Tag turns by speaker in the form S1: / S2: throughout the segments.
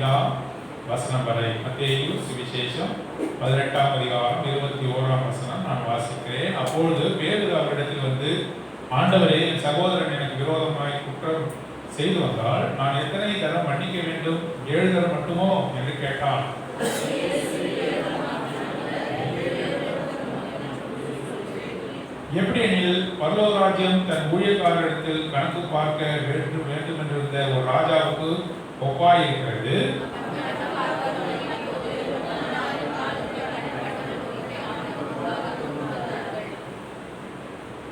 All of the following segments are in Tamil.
S1: 15ஆம் வசனம் வரை. மத்தேயு சுவிசேஷம் 18ஆம் அதிகாரம் 21ஆம் வசனம் நான் வாசிக்கிறேன். அப்பொழுது பேதுரு அவரிடத்தில் வந்து, ஆண்டவரே, என் சகோதரன் எனக்கு விரோதமாய் குற்றம் செய்து வந்தால் நான் எத்தனை தரம் மன்னிக்க வேண்டும்? 7 தரம் மட்டுமோ என்று கேட்டான். எப்படி எனில், பரலோக ராஜ்யம் தன் ஊழியக்காரரிடத்தில் கணக்கு பார்க்க வேண்டும் என்றிருந்த ஒரு ராஜாவுக்கு ஒப்பாயிருக்கிறது.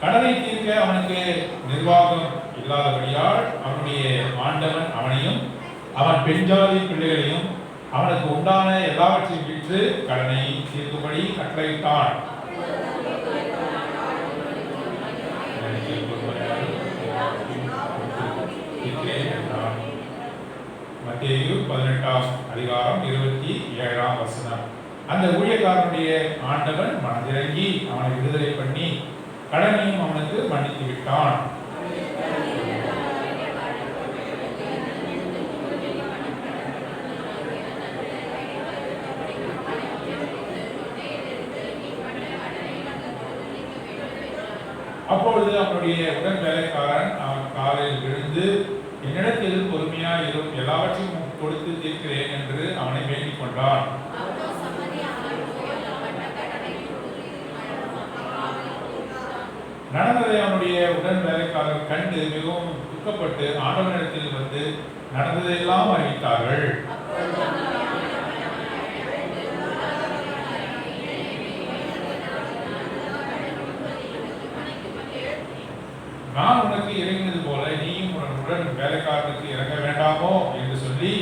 S1: கடனை தீர்க்க அவனுக்கு நிர்வாகம் இல்லாதபடியால் அவனுடைய ஆண்டவன் அவனையும் அவன் பெண்ஜாதி பிள்ளைகளையும் அவனுக்கு உண்டான எல்லாவற்றையும் விற்று கடனை தீர்க்கும்படி கட்டளையிட்டான். மத்தேயு 18ஆம் அதிகாரம் 27ஆம் வசனம். அந்த ஊழியக்காரனுடைய ஆண்டவன் மனதிறங்கி அவனை விடுதலை பண்ணி கடனையும் அவனுக்கு மன்னித்து விட்டான். அப்பொழுது அவனுடைய உடன் வேலைக்காரன் அவன் காலில் விழுந்து, என்னிடத்தில் பொறுமையாயிரும், எல்லாவற்றையும் கொடுத்து தீர்க்கிறேன் என்று அவனை வேண்டிக் கொண்டான். நடந்ததை அவனுடைய உடன் வேலைக்காரர் கண்டு மிகவும் துக்கப்பட்டு ஆண்டவனிடத்தில் வந்து நடந்ததையெல்லாம் அறிவித்தார்கள். நான் உனக்கு இறங்கினது போல நீயும் உடன் வேலைக்காரனுக்கு இறங்க வேண்டாமோ என்று சொல்லி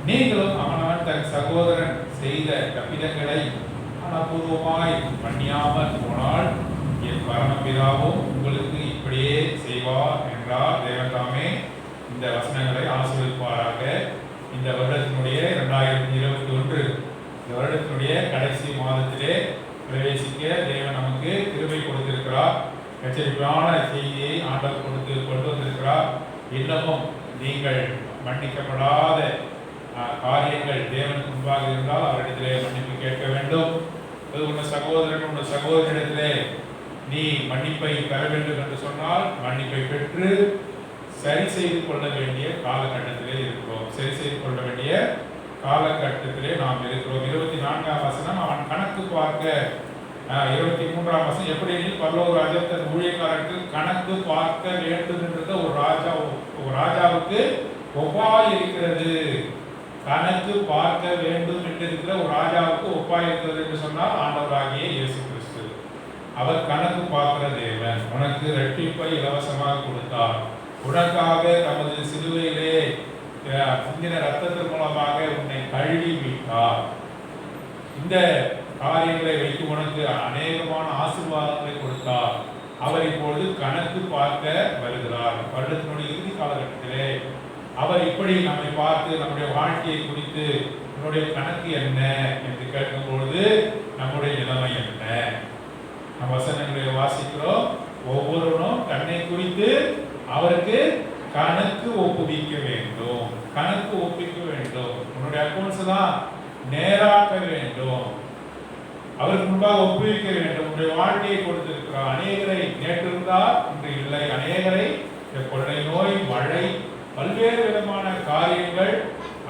S1: நீங்களும் அவனவன் தன் சகோதரன் செய்த கபிதங்களை மனப்பூர்வமாய் மன்னியாமல் போனால் என் பரமபிதாவும் உங்களுக்கு இப்படியே செய்வார் என்றார். தேவதாமே இந்த வசனங்களை ஆசீர்வதிப்பாராக. இந்த வருடத்தினுடைய 2021 இந்த வருடத்தினுடைய கடைசி மாதத்திலே பிரவேசிக்க தேவன் நமக்கு கிருபை கொடுத்திருக்கிறார். எச்சரிப்பான செய்தியை ஆண்டவர் கொண்டு வந்திருக்கிறார். இன்னமும் நீங்கள் மன்னிக்கப்படாத காரியங்கள் தேவனுக்கு முன்பாக இருந்தால் அவரிடத்திலே மன்னிப்பு கேட்க வேண்டும். உன் சகோதரனிடத்திலே நீ மன்னிப்பை பெற வேண்டும் என்று சொன்னால் மன்னிப்பை பெற்று சரி செய்து கொள்ள வேண்டிய காலகட்டத்திலே இருக்கிறோம். சரி செய்து கொள்ள வேண்டிய காலகட்டத்திலே நாம் இருக்கிறோம். 24ஆம் வசனம், அவன் கணக்கு பார்க்க 23ஆம் வசனம், எப்படி பரலோக ராஜ்யம் தன் ஊழியக்காரர்கள் கணக்கு பார்க்க வேண்டும் என்றது ஒரு ராஜாவுக்கு ஒப்பாய் இருக்கிறது. கணக்கு பார்க்க வேண்டும் என்று இருக்கிற ஒரு ராஜாவுக்கு ஒப்பாய் இருக்கிறது என்று சொன்னால் ஆண்டவராகிய இயேசு கிறிஸ்து. அவர் கணக்கு பார்க்கிற தேவன். உனக்கு இரட்டிப்பை இலவசமாக கொடுத்தார். உனக்காக தமது சிலுவையிலே சிந்தின ரத்தத்தின் மூலமாக உன்னை கழுவி விட்டார். இந்த காரியங்களை வைத்து உனக்கு அநேகமான ஆசீர்வாதங்களை கொடுத்தார். அவர் இப்பொழுது கணக்கு பார்க்க வருகிறார். வருடத்தினுடைய இறுதி காலகட்டத்திலே அவர் இப்படி நம்மை பார்த்து நம்முடைய வாழ்க்கையை குறித்து நம்முடைய கணக்கு என்ன என்று கேட்கும் பொழுது நம்முடைய நிலைமை என்ன? நம் வசனங்களை வாசிக்கிறோம். ஒவ்வொருவரும் தன்னை குறித்து அவருக்கு கணக்கு ஒப்புவிக்க வேண்டும். கணக்கு ஒப்பிக்க வேண்டும். உன்னுடைய அக்கௌண்ட்ஸ் தான் நேராக்க வேண்டும். அவருக்கு முன்பாக ஒப்புவிக்க வேண்டும். உன்னுடைய வாழ்க்கையை கொடுத்திருக்கிறார். அநேகரை நேற்று இருந்தால் இன்று இல்லை. அநேகரை கொள்ளை நோய், மழை, பல்வேறு விதமான காரியங்கள்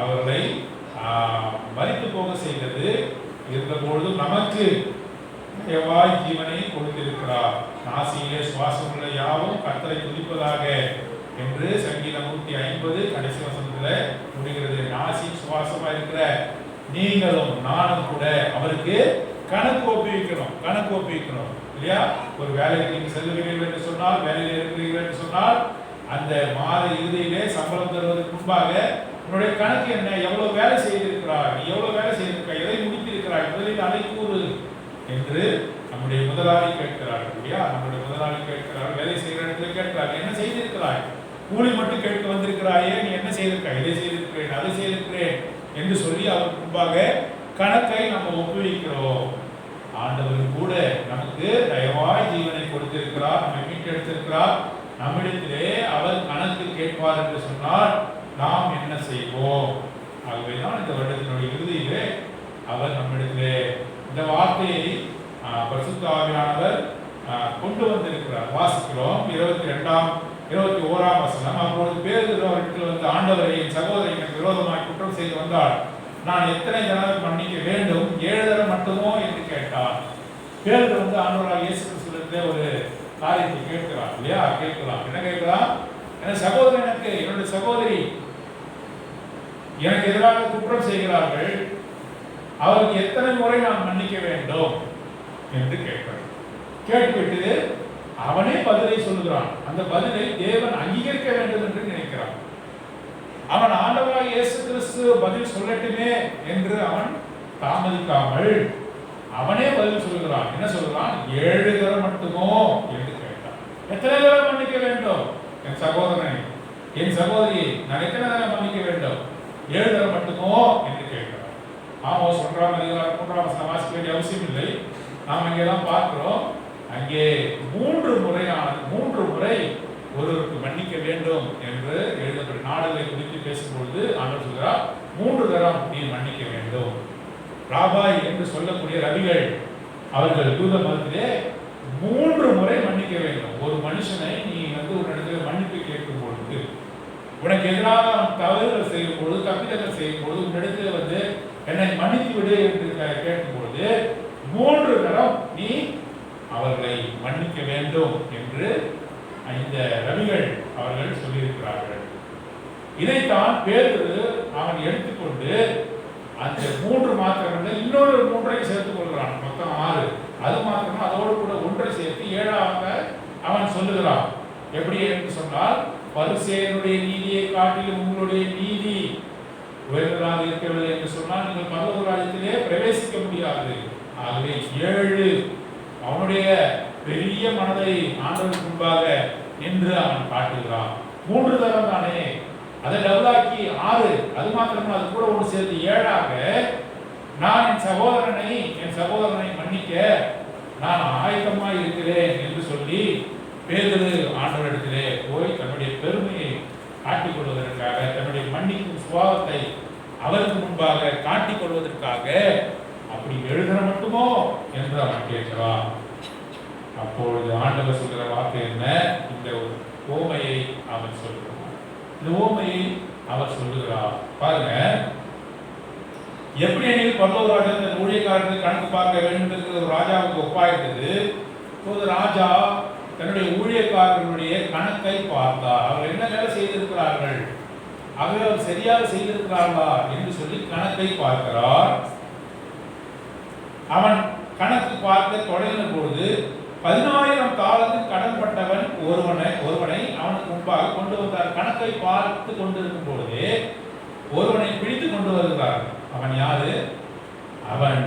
S1: அவர்களை மரித்து போக செய்தது. இருந்த பொழுதும் நமக்கு எவ்வாய் ஜீவனை கொடுத்திருக்கிறார். நாசியிலே சுவாசம் உள்ள யாவும் கர்த்தரை துதிப்பதாக என்று சங்கீதம் 150 கடைசி வசனத்தில் முடிகிறது. நாசி சுவாசமா இருக்கிற நீங்களும் நானும் கூட அவருக்கு கணக்கு ஒப்புவிக்கணும் இல்லையா? ஒரு வேலைக்கு நீங்கள் செல்லுகிறீர்கள் என்று சொன்னால், வேலையில் இருக்கிறீர்கள் என்று சொன்னால், அந்த மாத இறுதியிலே சம்பளம் தருவதற்கு முன்பாக உன்னுடைய கணக்கு என்ன? எவ்வளவு வேலை செய்திருக்கிறாய்? நீ எவ்வளவு வேலை செய்திருக்கிறாய்? எதை முடித்திருக்கிறாய்? முதலில் அதை கூறு என்று நம்முடைய முதலாளி கேட்கிறார் இல்லையா? நம்முடைய முதலாளி கேட்கிறார். வேலை செய்கிற இடத்துல கேட்கிறார், என்ன செய்திருக்கிறாய்? கூலி மட்டும் கேட்க வந்திருக்கிறாயே, நீ என்ன செய்திருக்காய்? இதை செய்திருக்கிறேன், அதை செய்திருக்கிறேன் என்று சொல்லி அவருக்கு முன்பாக கணக்கை நம்ம ஒப்புவிக்கிறோம். ஆண்டவர் கூட நமக்கு தயவாய் ஜீவனை கொடுத்திருக்கிறார், நம்மை மீட்டெடுத்திருக்கிறார். நம்மிடத்திலே அவர் கணக்கு கேட்பார் என்று சொன்னால் நாம் என்ன செய்வோம்? ஆகவேதான் இந்த வருடத்தினுடைய இறுதியிலே அவர் நம்மிடத்திலே இந்த வார்த்தையை பரிசுத்த ஆவியானவர் கொண்டு வந்திருக்கிறார். வாசிக்கிறோம் 21ஆம் வசனம். அப்பொழுது பேதுரு அவரிடத்தில் வந்து, ஆண்டவரை, என் சகோதரன் எனக்கு விரோதமாய் குற்றம் செய்து வந்தால் நான் எத்தனை தடவை மன்னிக்க வேண்டும்? 7 தடவை மட்டுமோ என்று கேட்டார். பேதுரு வந்து ஆண்டவராக இயேசு கிறிஸ்துவிடத்திலே ஒரு காரியத்தை கேட்கிறார் இல்லையா? கேட்கலாம். என்ன கேட்கலாம்? என் சகோதரன் என்னுடைய சகோதரி எனக்கு எதிராக குற்றம் செய்கிறார்கள், அவருக்கு எத்தனை முறை நான் மன்னிக்க வேண்டும் என்று கேட்கிறார். கேட்டுவிட்டு அவனே பதிலை சொல்லுகிறான். அந்த பதிலை தேவன் அங்கீகரிக்க வேண்டும் என்று நினைக்கிறான். அவன் ஆண்டவராக இயேசு கிறிஸ்து பதில் சொல்லட்டுமே என்று அவன் தாமதிக்காமல் அவனே பதில் சொல்லுகிறான். என்ன சொல்லுகிறான்? 7 தடவை மட்டுமோ என்று கேட்டான். எத்தனை தடவை மன்னிக்க வேண்டும்? என் சகோதரனை, என் சகோதரியை நான் எத்தனை தடவை மன்னிக்க வேண்டும்? 7 தடவை மட்டுமோ என்று கேட்கிறான். ஆமோஸ் 1ஆம் அதிகாரம் 3ஆம் வசனம் வாசிக்க வேண்டிய அவசியம் இல்லை. நாம் இங்கெல்லாம் பார்க்கிறோம். அங்கே 3 முறை ஒருவருக்கு மன்னிக்க வேண்டும் என்று எழுதப்பட்ட நாடுகளை குறித்து பேசும்பொழுது ஆண்டவர் சொல்கிறார், 3 தரம் நீ மன்னிக்க வேண்டும். ராபாய் என்று சொல்லக்கூடிய ரவிகள் அவர்கள் யூத மதத்திலே 3 முறை மன்னிக்க வேண்டும். ஒரு மனுஷனை நீ வந்து ஒரு இடத்துல மன்னிப்பு கேட்கும் பொழுது, உனக்கு எதிராக தவறுகள் செய்யும் பொழுது, தப்பிதங்கள் செய்யும் பொழுது, உன்னிடத்தில் வந்து என்னை மன்னித்து விடு என்று கேட்கும் பொழுது 3 தரம் நீ அவர்களை மன்னிக்க வேண்டும் என்று இந்த ரவிகள் அவர்கள் சொல்லியிருக்கிறார்கள். இதைத்தான் பேதுரு அவன் எடுத்துக்கொண்டு அந்த 3 மாத்திரங்கள் இன்னொரு 3ஐ சேர்த்துக் கொள்கிறான். மொத்தம் 6. அது மாத்திரமா அதோடு கூட 1ஐ சேர்த்து 7ஆக அவன் சொல்லுகிறான். எப்படி என்று சொன்னால், பரிசேயனுடைய நீதியை காட்டிலும் உங்களுடைய நீதி உயர்ந்ததாக இருக்கவில்லை என்று சொன்னால் நீங்கள் பரலோக ராஜ்யத்திலே பிரவேசிக்க முடியாது. ஆகவே 7 அவனுடைய பெரிய மனதை ஆண்டவருக்கு முன்பாக நின்று அவன் காட்டுகிறான். 3 தரம் தானே, அதை டபுளாக்கி 6, அது மாத்திரமா அது கூட 1 சேர்த்து 7ஆக நான் என் சகோதரனை மன்னிக்க நான் ஆயத்தமாய் இருக்கிறேன் என்று சொல்லி பேதுரு ஆண்டவரிடத்திலே போய் தன்னுடைய பெருமையை காட்டிக் கொள்வதற்காக, தன்னுடைய மன்னிக்கும் சுபாவத்தை அவருக்கு முன்பாக காட்டிக் கொள்வதற்காக அப்படி எழுதுற மட்டுமோ என்று அவன் கேட்கிறான். அப்பொழுது ஆண்டவர் சொல்கிற வார்த்தை என்ன? இந்த ஒரு ஓமையை அவன் சொல்கிறான். இந்த ஓமையை அவர் சொல்லுகிறார். பாருங்க, எப்படி எனில் பரலோக ராஜ்யம் தன் ஊழியக்காரருக்கு கணக்கு பார்க்க வேண்டும் என்று ஒரு ராஜாவுக்கு ஒப்பாயிருந்தது. இப்போது ராஜா தன்னுடைய ஊழியக்காரர்களுடைய கணக்கை பார்த்தார். அவர் என்ன வேலை செய்திருக்கிறார்கள், ஆகவே அவர் சரியாக செய்திருக்கிறார்களா என்று சொல்லி கணக்கை பார்க்கிறார். அவன் கணக்கு பார்க்க தொடங்கின பொழுது 10,000 தாலந்து கடன்பட்டவன் ஒருவனை அவனுக்கு முன்பாக கொண்டு வந்தார். கணக்கை பார்த்து கொண்டிருக்கும் பொழுது ஒருவனை பிடித்து கொண்டு வருகிறார். அவன் யாரு? அவன்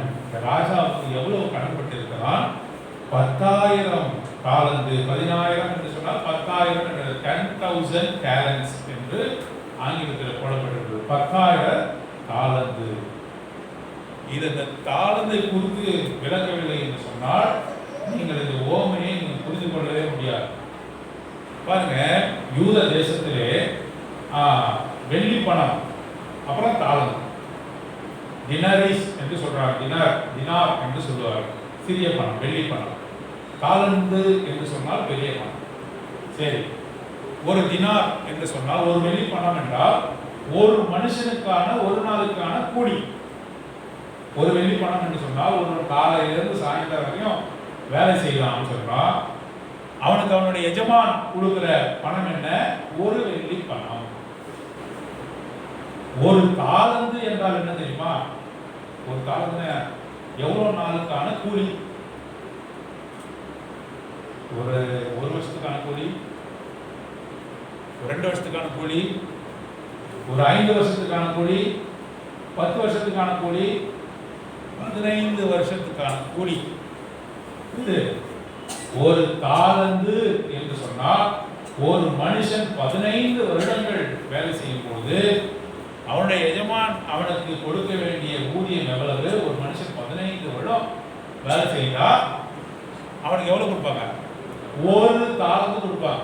S1: ராஜாவுக்கு எவ்வளவு கடன்பட்டிருக்கிறான்? 10,000 தாலந்து. 10,000 என்று சொன்னால் 10,000 10,000 talents என்று ஆங்கிலத்தில் போடப்பட்டிருக்கிறது. 10,000 தாலந்து. இது இந்த தாளந்தை குறித்து விளக்கவில்லை என்று சொன்னால் நீங்கள் இந்த ஓமையை நீங்கள் புரிந்து கொள்ளவே முடியாது. பாருங்க, யூத தேசத்திலே வெள்ளி பணம், அப்புறம் தாளந்து, டினரிஸ் என்று சொல்றாங்க. தினார் என்று சொல்லுவார், சிறிய பணம், வெள்ளி பணம். தாளந்து என்று சொன்னால் பெரிய பணம். சரி, ஒரு தினார் என்று சொன்னால், ஒரு வெள்ளி பணம் என்றால் ஒரு மனுஷனுக்கான ஒரு நாளுக்கான கூலி. ஒரு வெள்ளி பணம் என்று சொன்னால் ஒரு காலையிலிருந்து சாயந்தரம் வரையும் வேலை செய்யலாம்னு சொல்றான். அவனுக்கு அவனுடைய எஜமான் கொடுக்கிற பணம் என்ன? ஒரு வெள்ளி பணம். ஒரு தாளந்து என்றால் என்ன தெரியுமா? ஒரு தாளந்து எவ்வளவு நாளுக்கான கூலி? ஒரு வருஷத்துக்கான கூலி, 2 வருஷத்துக்கான கூலி, ஒரு 5 வருஷத்துக்கான கூலி, 10 வருஷத்துக்கான கூலி, 15 வருஷத்துக்கான கூலி. இது ஒரு தாளந்து என்று சொன்னால் ஒரு மனுஷன் 15 வருடங்கள் வேலை செய்யும் போது அவனுடைய எஜமான் அவனுக்கு கொடுக்க வேண்டிய ஊதியம் எவ்வளவு? ஒரு மனுஷன் 15 வருடம் வேலை செய்தா அவனுக்கு எவ்வளவு கொடுப்பாங்க? ஒரு தாளந்து கொடுப்பாங்க.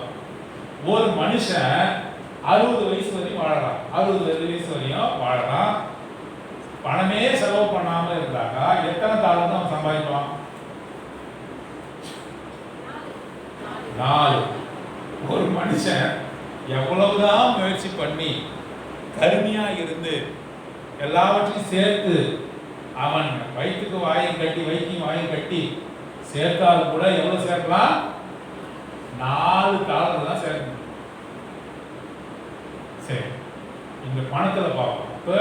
S1: ஒரு மனுஷன் 60 வயசு வரையும் வாழலாம், 60 வயசு வரையும் வாழலாம். பணமே செலவு பண்ணாம இருந்தாக்கா எத்தனை தாளந்து அவன் சம்பாதிப்பான்? 4. ஒரு மனுஷன் எவ்வளவுதான் முயற்சி பண்ணி கருமையா இருந்து எல்லாவற்றையும் சேர்த்து அவன் வயிற்றுக்கு வாயை கட்டி வைக்கும் வாயை கட்டி சேர்த்தாலும் கூட எவ்வளவு சேர்க்கலாம்? 4 தாளந்து தான் சேர்க்கணும். சரி, இந்த பணத்துல பார்ப்போம். இப்ப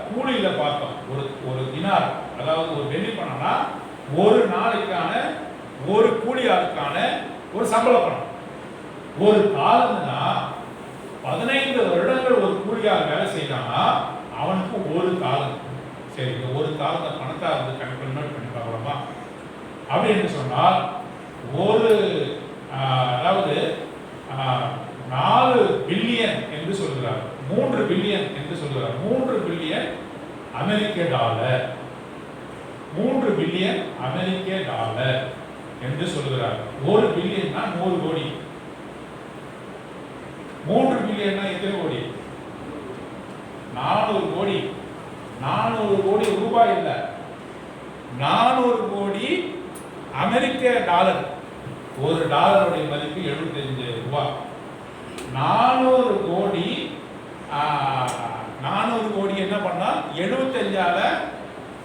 S1: கூலியில பார்த்தோம். ஒரு தினார், அதாவது ஒரு வெள்ளி பணம்னா ஒரு நாளைக்கான ஒரு கூலி ஆளுக்கான ஒரு சம்பள பணம். ஒரு தாளந்துனா 15 வருடங்கள் ஒரு கூலியால் வேலை செய்யறான்னா அவனுக்கு ஒரு தாளந்து. சரி, இந்த ஒரு தாளந்த பணத்தை வந்து கன்வெர்ட் பண்ணி பார்க்கலாமா? அப்படி என்று சொன்னால் ஒரு அதாவது 4 பில்லியன் என்று சொல்கிறார், 3 பில்லியன் என்று சொல்கிறார். 3 பில்லியன் அமெரிக்க டாலர், 3 பில்லியன் அமெரிக்க டாலர் என்று சொல்கிறார். 1 பில்லியன்னா 100 கோடி. 3 பில்லியன்னா எத்தனை கோடி? 400 கோடி. 400 கோடி ரூபாய் இல்ல, 400 கோடி அமெரிக்க டாலர். ஒரு டாலருடைய மதிப்பு 75 ரூபாய். 400 கோடி 400 கோடி என்ன பண்ணா 75ஆல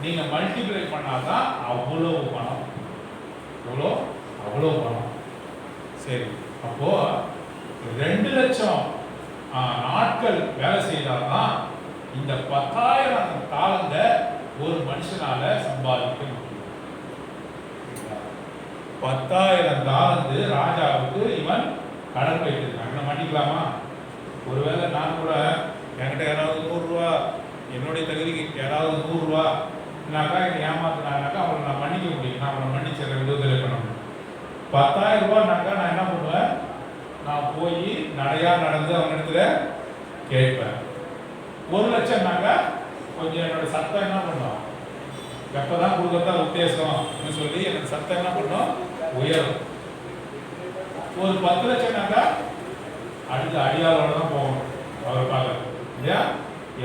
S1: நீங்க மல்டிப்ளை பண்ணாதான் அவ்வளவு பணம். எவ்வளோ? அவ்வளவு பணம். சரி, அப்போ 2 லட்சம் நாட்கள் வேலை செய்தால்தான் இந்த 10,000 தாளந்த ஒரு மனுஷனால சம்பாதிக்க முடியும். 10,000 தாளந்து ராஜாவுக்கு இவன் கடன் வைத்திருக்காங்க. மன்னிக்கலாமா? ஒருவேளை நான் கூட என்கிட்ட யாராவது 100 ரூபா, என்னுடைய தகுதிக்கு யாராவது 100 ரூபானாக்கா என்னை ஏமாத்தினாக்கா அவங்களை நான் மன்னிக்க முடியும். நான் அவனை மன்னிச்சிடறேன், விடுதலை பண்ண முடியும். 10,000 ரூபாய்னாக்கா நான் என்ன பண்ணுவேன்? நான் போய் நடையா நடந்து அவங்க இடத்துல கேட்பேன். 1 லட்சம்னாக்கா கொஞ்சம் என்னோட சத்தம் என்ன பண்ணும்? எப்பதான் கொடுக்கறதா உத்தேசம் சொல்லி என்னோட சத்தம் என்ன பண்ணும்? உயரும். ஒரு 10 லட்சம்னாக்கா அடுத்த அடியாளோட தான் போகணும் அவர் பார்க்க இல்லையா?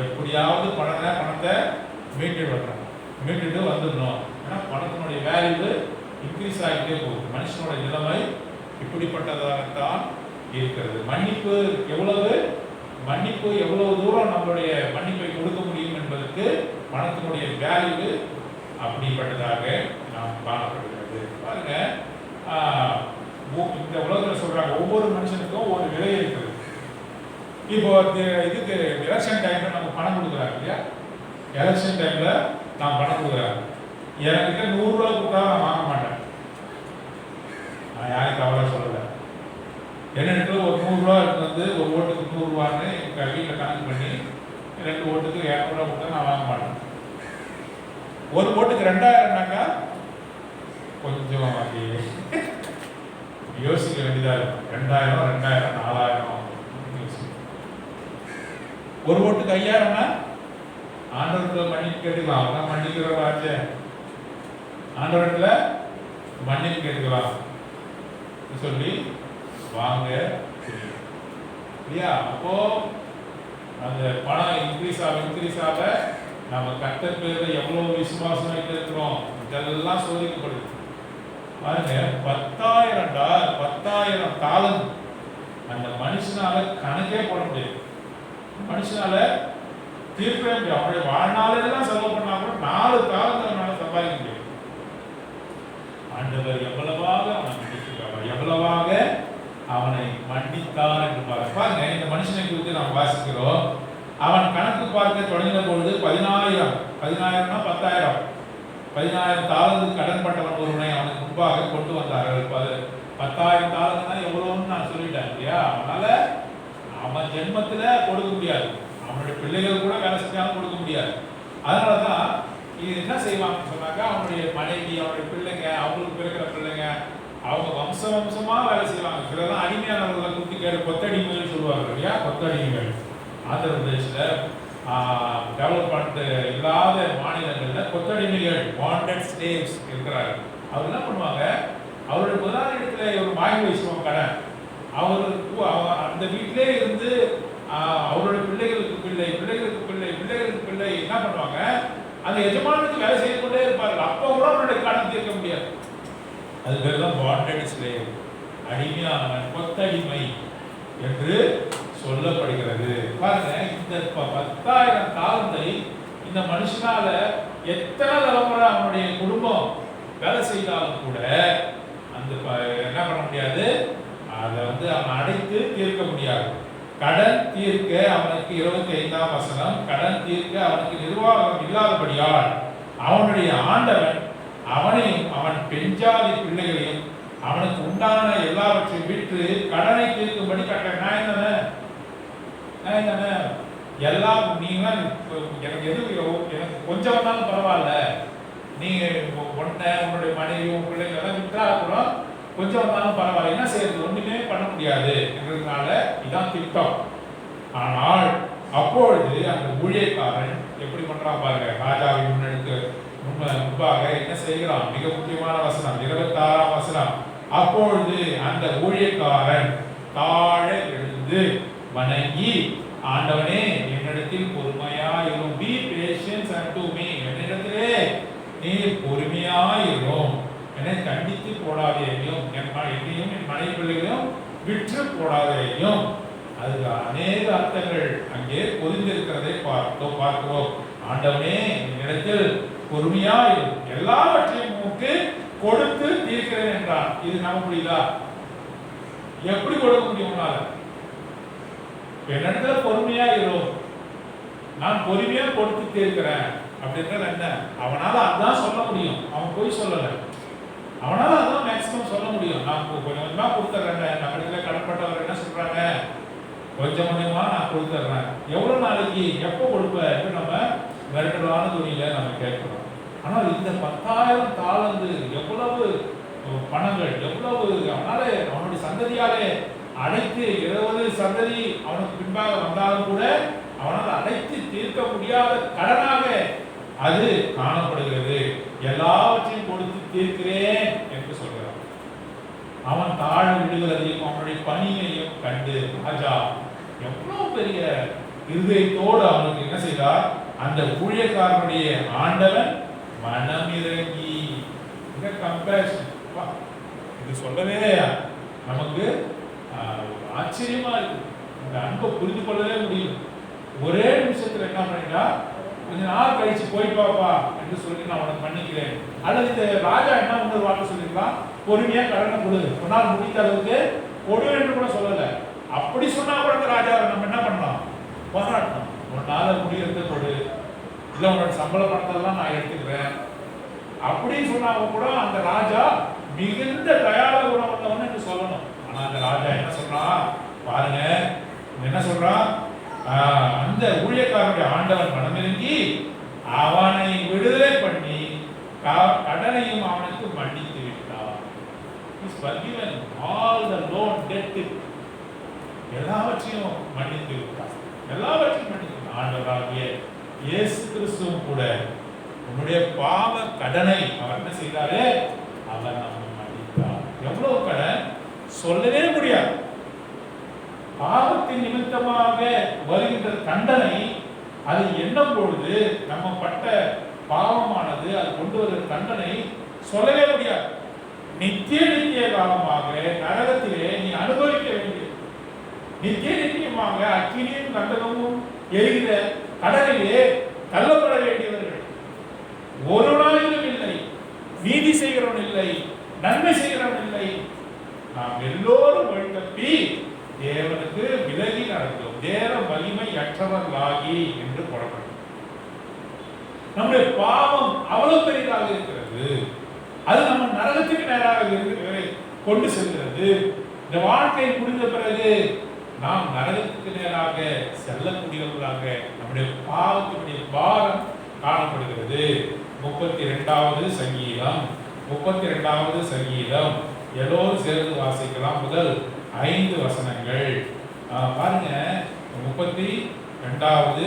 S1: எப்படியாவது பணத்தை மீட்டுட்டு வந்துடணும். ஏன்னா பணத்தினுடைய வேல்யூ இன்க்ரீஸ் ஆகிட்டே போகுது. மனுஷனோட நிலைமை இப்படிப்பட்டதாகத்தான் இருக்கிறது. மன்னிப்பு எவ்வளவு தூரம் நம்மளுடைய மன்னிப்பை கொடுக்க முடியும் என்பதற்கு பணத்தினுடைய வேல்யூ அப்படிப்பட்டதாக நாம் காணப்படுகிறது. பாருங்க, இந்த உலகத்தில் சொல்றாங்க ஒவ்வொரு மனுஷனுக்கும் ஒரு விலை இருக்குது. இப்போ இதுக்கு எலெக்ஷன் டைம்ல நம்ம பணம் கொடுக்குறாங்க இல்லையா? எலெக்ஷன் டைம்ல நான் பணம் கொடுக்குறாங்க. என்கிட்ட 100 ரூபா கொடுத்தா நான் வாங்க மாட்டேன். நான் யாரும் தவறா சொல்லலை. என்னிடத்துல ஒரு 100 ரூபா வந்து ஒரு ஓட்டுக்கு 100 ரூபான்னு எங்கள் வீட்டில் கணக்கு பண்ணி 2 ஓட்டுக்கு 200 ரூபா கொடுத்தா நான் வாங்க மாட்டேன். ஒரு ஓட்டுக்கு 2000னாக்கா கொஞ்சம் அப்படி யோசிக்க வேண்டியதா இருக்கும். 2000, 4000 ஒரு ஓட்டுக்கு 5000னா ஆண்டவர்கிட்ட மன்னிப்பு கேட்டுக்கலாம். அவன் மன்னிக்கிறவாச்சே, ஆண்டவர்கிட்ட மன்னிப்பு கேட்டுக்கலாம் சொல்லி வாங்க இல்லையா? அப்போ அந்த பணம் இன்க்ரீஸ் ஆக நம்ம கர்த்தர் பேர்ல எவ்வளவு விசுவாசம் வைத்திருக்கிறோம் இதெல்லாம் சோதிக்கப்படுது. பாருங்க, 10,000 தாளந்து அந்த மனுஷனால கணக்கே போட முடியாது. மனுஷனால தீர்க்கவே முடியாது. அவனுடைய வாழ்நாளெல்லாம் செலவு பண்ணா கூட 4 தாளந்து அவனால சம்பாதிக்க முடியாது. ஆண்டவர் எவ்வளவாக அவனை மன்னிக்கிறார், எவ்வளவாக அவனை மன்னித்தார் என்று பாருங்க. இந்த மனுஷனை குறித்து நாம் வாசிக்கிறோம். அவன் கணக்கு பார்க்க தொடங்கின பொழுது 10,000 தாளந்து கடன் பட்டவன் ஒருவனை அவனுக்கு முன்பாக கொண்டு வந்தார்கள். 10,000 தாளந்துனா எவ்வளவுன்னு நான் சொல்லிட்டேன் இல்லையா? அதனால அவன் ஜென்மத்துல கொடுக்க முடியாது, அவனுடைய பிள்ளைகள் கூட வேலை செஞ்சாலும் கொடுக்க முடியாது. அதனாலதான் இது என்ன செய்வாங்கன்னு சொன்னாக்கா, அவனுடைய மனைவி, அவனுடைய பிள்ளைங்க, அவங்களுக்கு பிறக்கிற பிள்ளைங்க, அவங்க வம்சமா வேலை செய்வாங்க. சிலதான் அடிமையானவர்களை குத்தி கேட்டு கொத்தடிமைகள் சொல்லுவாங்க இல்லையா? கொத்தடிமைகள் ஆந்திர பிரதேசில் டெவலப்மெண்ட் இல்லாத மாநிலங்களில் கொத்தடிமைகள், பாண்டட் ஸ்லேவ்ஸ் இருக்கிறார்கள். அவர் என்ன பண்ணுவாங்க, அவருடைய முதலாளிடத்துல ஒரு வாங்கி வச்சுருவோம் கடன். அந்த வீட்டிலே இருந்து அவருடைய பிள்ளைகளுக்கு பிள்ளை பிள்ளைகளுக்கு பிள்ளை பிள்ளைகளுக்கு பிள்ளை என்ன பண்ணுவாங்க, அந்த எஜமானுக்கு வேலை செய்து கொண்டே இருப்பார்கள். அப்போ கூட அவருடைய கடன் தீர்க்க முடியாது. அது பேர் தான் பாண்டட் ஸ்லேவ், அடிமையானவன், கொத்தடிமை என்று சொல்லப்படுகிறது. பாருங்க, இந்த 10,000 தாளந்தை இந்த மனுஷனால எத்தனை தலைமுறை அவனுடைய குடும்பம் வேலை செய்தாலும் கூட அந்த என்ன பண்ண முடியாது, அதை அவன் அடைத்து தீர்க்க முடியாது. கடன் தீர்க்க அவனுக்கு 25ஆம் வசனம், கடன் தீர்க்க அவனுக்கு நிர்வாகம் இல்லாதபடியால் அவனுடைய ஆண்டவன் அவனையும் அவன் பெண்ஜாதி பிள்ளைகளையும் அவனுக்கு உண்டான எல்லாவற்றையும் விட்டு கடனை தீர்க்கும்படி கட்ட. நான் தானே எல்லாம் நீங்க எனக்கு எனக்கு கொஞ்சம் வந்தாலும் பரவாயில்ல, நீங்க உன்னுடைய மனைவி பிள்ளைங்க எல்லாம் விட்டா அப்புறம் கொஞ்சம் வந்தாலும் பரவாயில்ல, என்ன செய்யறது, ஒண்ணுமே பண்ண முடியாது என்றதுனால இதான் திட்டம். ஆனால் அப்பொழுது அந்த ஊழியக்காரன் எப்படி பண்றான் பாருங்க, ராஜாவின் முன்பாக என்ன செய்கிறான், மிக முக்கியமான வசனம் 26ஆம் வசனம். அப்பொழுது அந்த ஊழியக்காரன் தாழ எழுந்து வணங்கி, ஆண்டவனே என்னிடத்தில் பொறுமையாயிரும், பி பேஷன்ஸ் unto me, என்னிடத்திலே நீ பொறுமையாயிரும், என்னை கண்டித்து போடாதேயும், என்னையும் என் மனைவி பிள்ளைகளையும் விற்று போடாதேயும். அதுக்கு அநேக அர்த்தங்கள் அங்கே பொதிந்திருக்கிறதை பார்க்கிறோம். ஆண்டவனே என்னிடத்தில் பொறுமையாயிரும், எல்லாவற்றையும் உனக்கு கொடுத்து தீர்க்கிறேன் என்றான். இது நம்ப முடியுதா? எப்படி கொடுக்க முடியும்? என்னிடத்துல பொறுமையாயிரும், நான் பொறுமையா கொடுத்து தீர்க்கிறேன் அப்படின்றது என்ன? அவனால அதான் சொல்ல முடியும், அவன் போய் சொல்லல. அவனால அதான் மேக்சிமம் சொல்ல முடியும், நான் கொஞ்சம் கொஞ்சமா கொடுத்துட்றேன். நம்ம இடத்துல கடன்பட்டவர் என்ன சொல்றாங்க, கொஞ்சம் கொஞ்சமா நான் கொடுத்துட்றேன், எவ்வளவு நாளைக்கு, எப்போ கொடுப்ப, நம்ம மிரட்டலான துணியில நம்ம கேட்கிறோம். ஆனால் இந்த 10,000 தாளந்து எவ்வளவு பணங்கள், எவ்வளவு அவனால அவனுடைய சந்ததியாலே அடைத்து 20 சந்ததி அவனுக்கு பின்பாக வந்தாலும் கூட அவனால் அடைத்து தீர்க்க முடியாத கடனாக அது காணப்படுகிறது. எல்லாவற்றையும் கொடுத்து தீர்க்கிறேன் என்று சொல்கிறான். அவன் தாழ் விடுகிறதையும் அவனுடைய பணியையும் கண்டு ராஜா எவ்வளவு பெரிய இருதயத்தோடு அவனுக்கு என்ன செய்தார், அந்த ஊழியக்காரனுடைய ஆண்டவன் மனமிறங்கி, கம்பேஷன், இது சொல்லவே நமக்கு ஆச்சரியமா இருக்கு. இந்த அன்பை புரிந்து கொள்ளவே முடியும். ஒரே நிமிஷத்துல என்ன பண்ணிட்டா, கொஞ்ச நாள் கழிச்சு போய் பாப்பா என்று சொல்லி நான் உனக்கு பண்ணிக்கிறேன். அல்லது இந்த ராஜா என்ன ஒரு வார்த்தை சொல்லிருக்கலாம், பொறுமையா கடனை கொடு, சொன்னால் முடித்த அளவுக்கு கொடு என்று கூட சொல்லல. அப்படி சொன்னா கூட இந்த ராஜாவை நம்ம என்ன பண்ணலாம், போராட்டணும். உன்னால முடியறத கொடு, இல்ல உன்னோட சம்பள பணத்தெல்லாம் நான் எடுத்துக்கிறேன் அப்படின்னு சொன்னா கூட அந்த ராஜா மிகுந்த தயார குணம் வந்தவன் என்று சொல்லணும். ஆனா அந்த ராஜா என்ன சொல்றான் பாருங்க, என்ன சொல்றான், அந்த ஊழியக்காரனுடைய ஆண்டவன் மனமிறங்கி அவனை விடுதலை பண்ணி கடனையும் அவனுக்கு மன்னித்து விட்டார். எல்லாவற்றையும் மன்னித்து விட்டார், எல்லாவற்றையும் மன்னித்து. ஆண்டவராகிய இயேசு கிறிஸ்துவும் கூட உன்னுடைய பாவ கடனை அவர் என்ன செய்தாரு, அவர் நம்மை மன்னித்தார். எவ்வளவு கடன் சொல்லவே முடியாது. பாவத்தின் நிமித்தமாக வருகின்ற தண்டனை அது எண்ணும் பொழுது நம்ம பட்ட பாவமானது அது கொண்டு வருகிற தண்டனை சொல்லவே முடியாது. நித்திய காலமாக நரகத்திலே நீ அனுபவிக்க வேண்டியது, நித்தியமாக அக்கினியும் கந்தகமும் எரிகிற கடலிலே தள்ளப்பட வேண்டியவர்கள். ஒரு நாளிலும் இல்லை, நீதி செய்கிறவன் இல்லை, நன்மை செய்கிறவன் இல்லை, நாம் எல்லோரும் வழி தப்பி தேவனுக்கு விலகி நடந்தோம், தேவ வலிமை அற்றவர்களாகி என்று போடப்படும். நம்முடைய பாவம் அவ்வளவு பெரிதாக இருக்கிறது, அது நம்ம நரகத்துக்கு நேராக கொண்டு செல்கிறது. இந்த வாழ்க்கை முடிந்த பிறகு நாம் நரகத்துக்கு நேராக செல்லக்கூடியவர்களாக நம்முடைய பாவத்தினுடைய பாரம் காணப்படுகிறது. 32வது சங்கீதம், 32வது சங்கீதம் எல்லோரும் சேர்ந்து வாசிக்கலாம். முதல் 5 வசனங்கள் பாருங்க. 32வது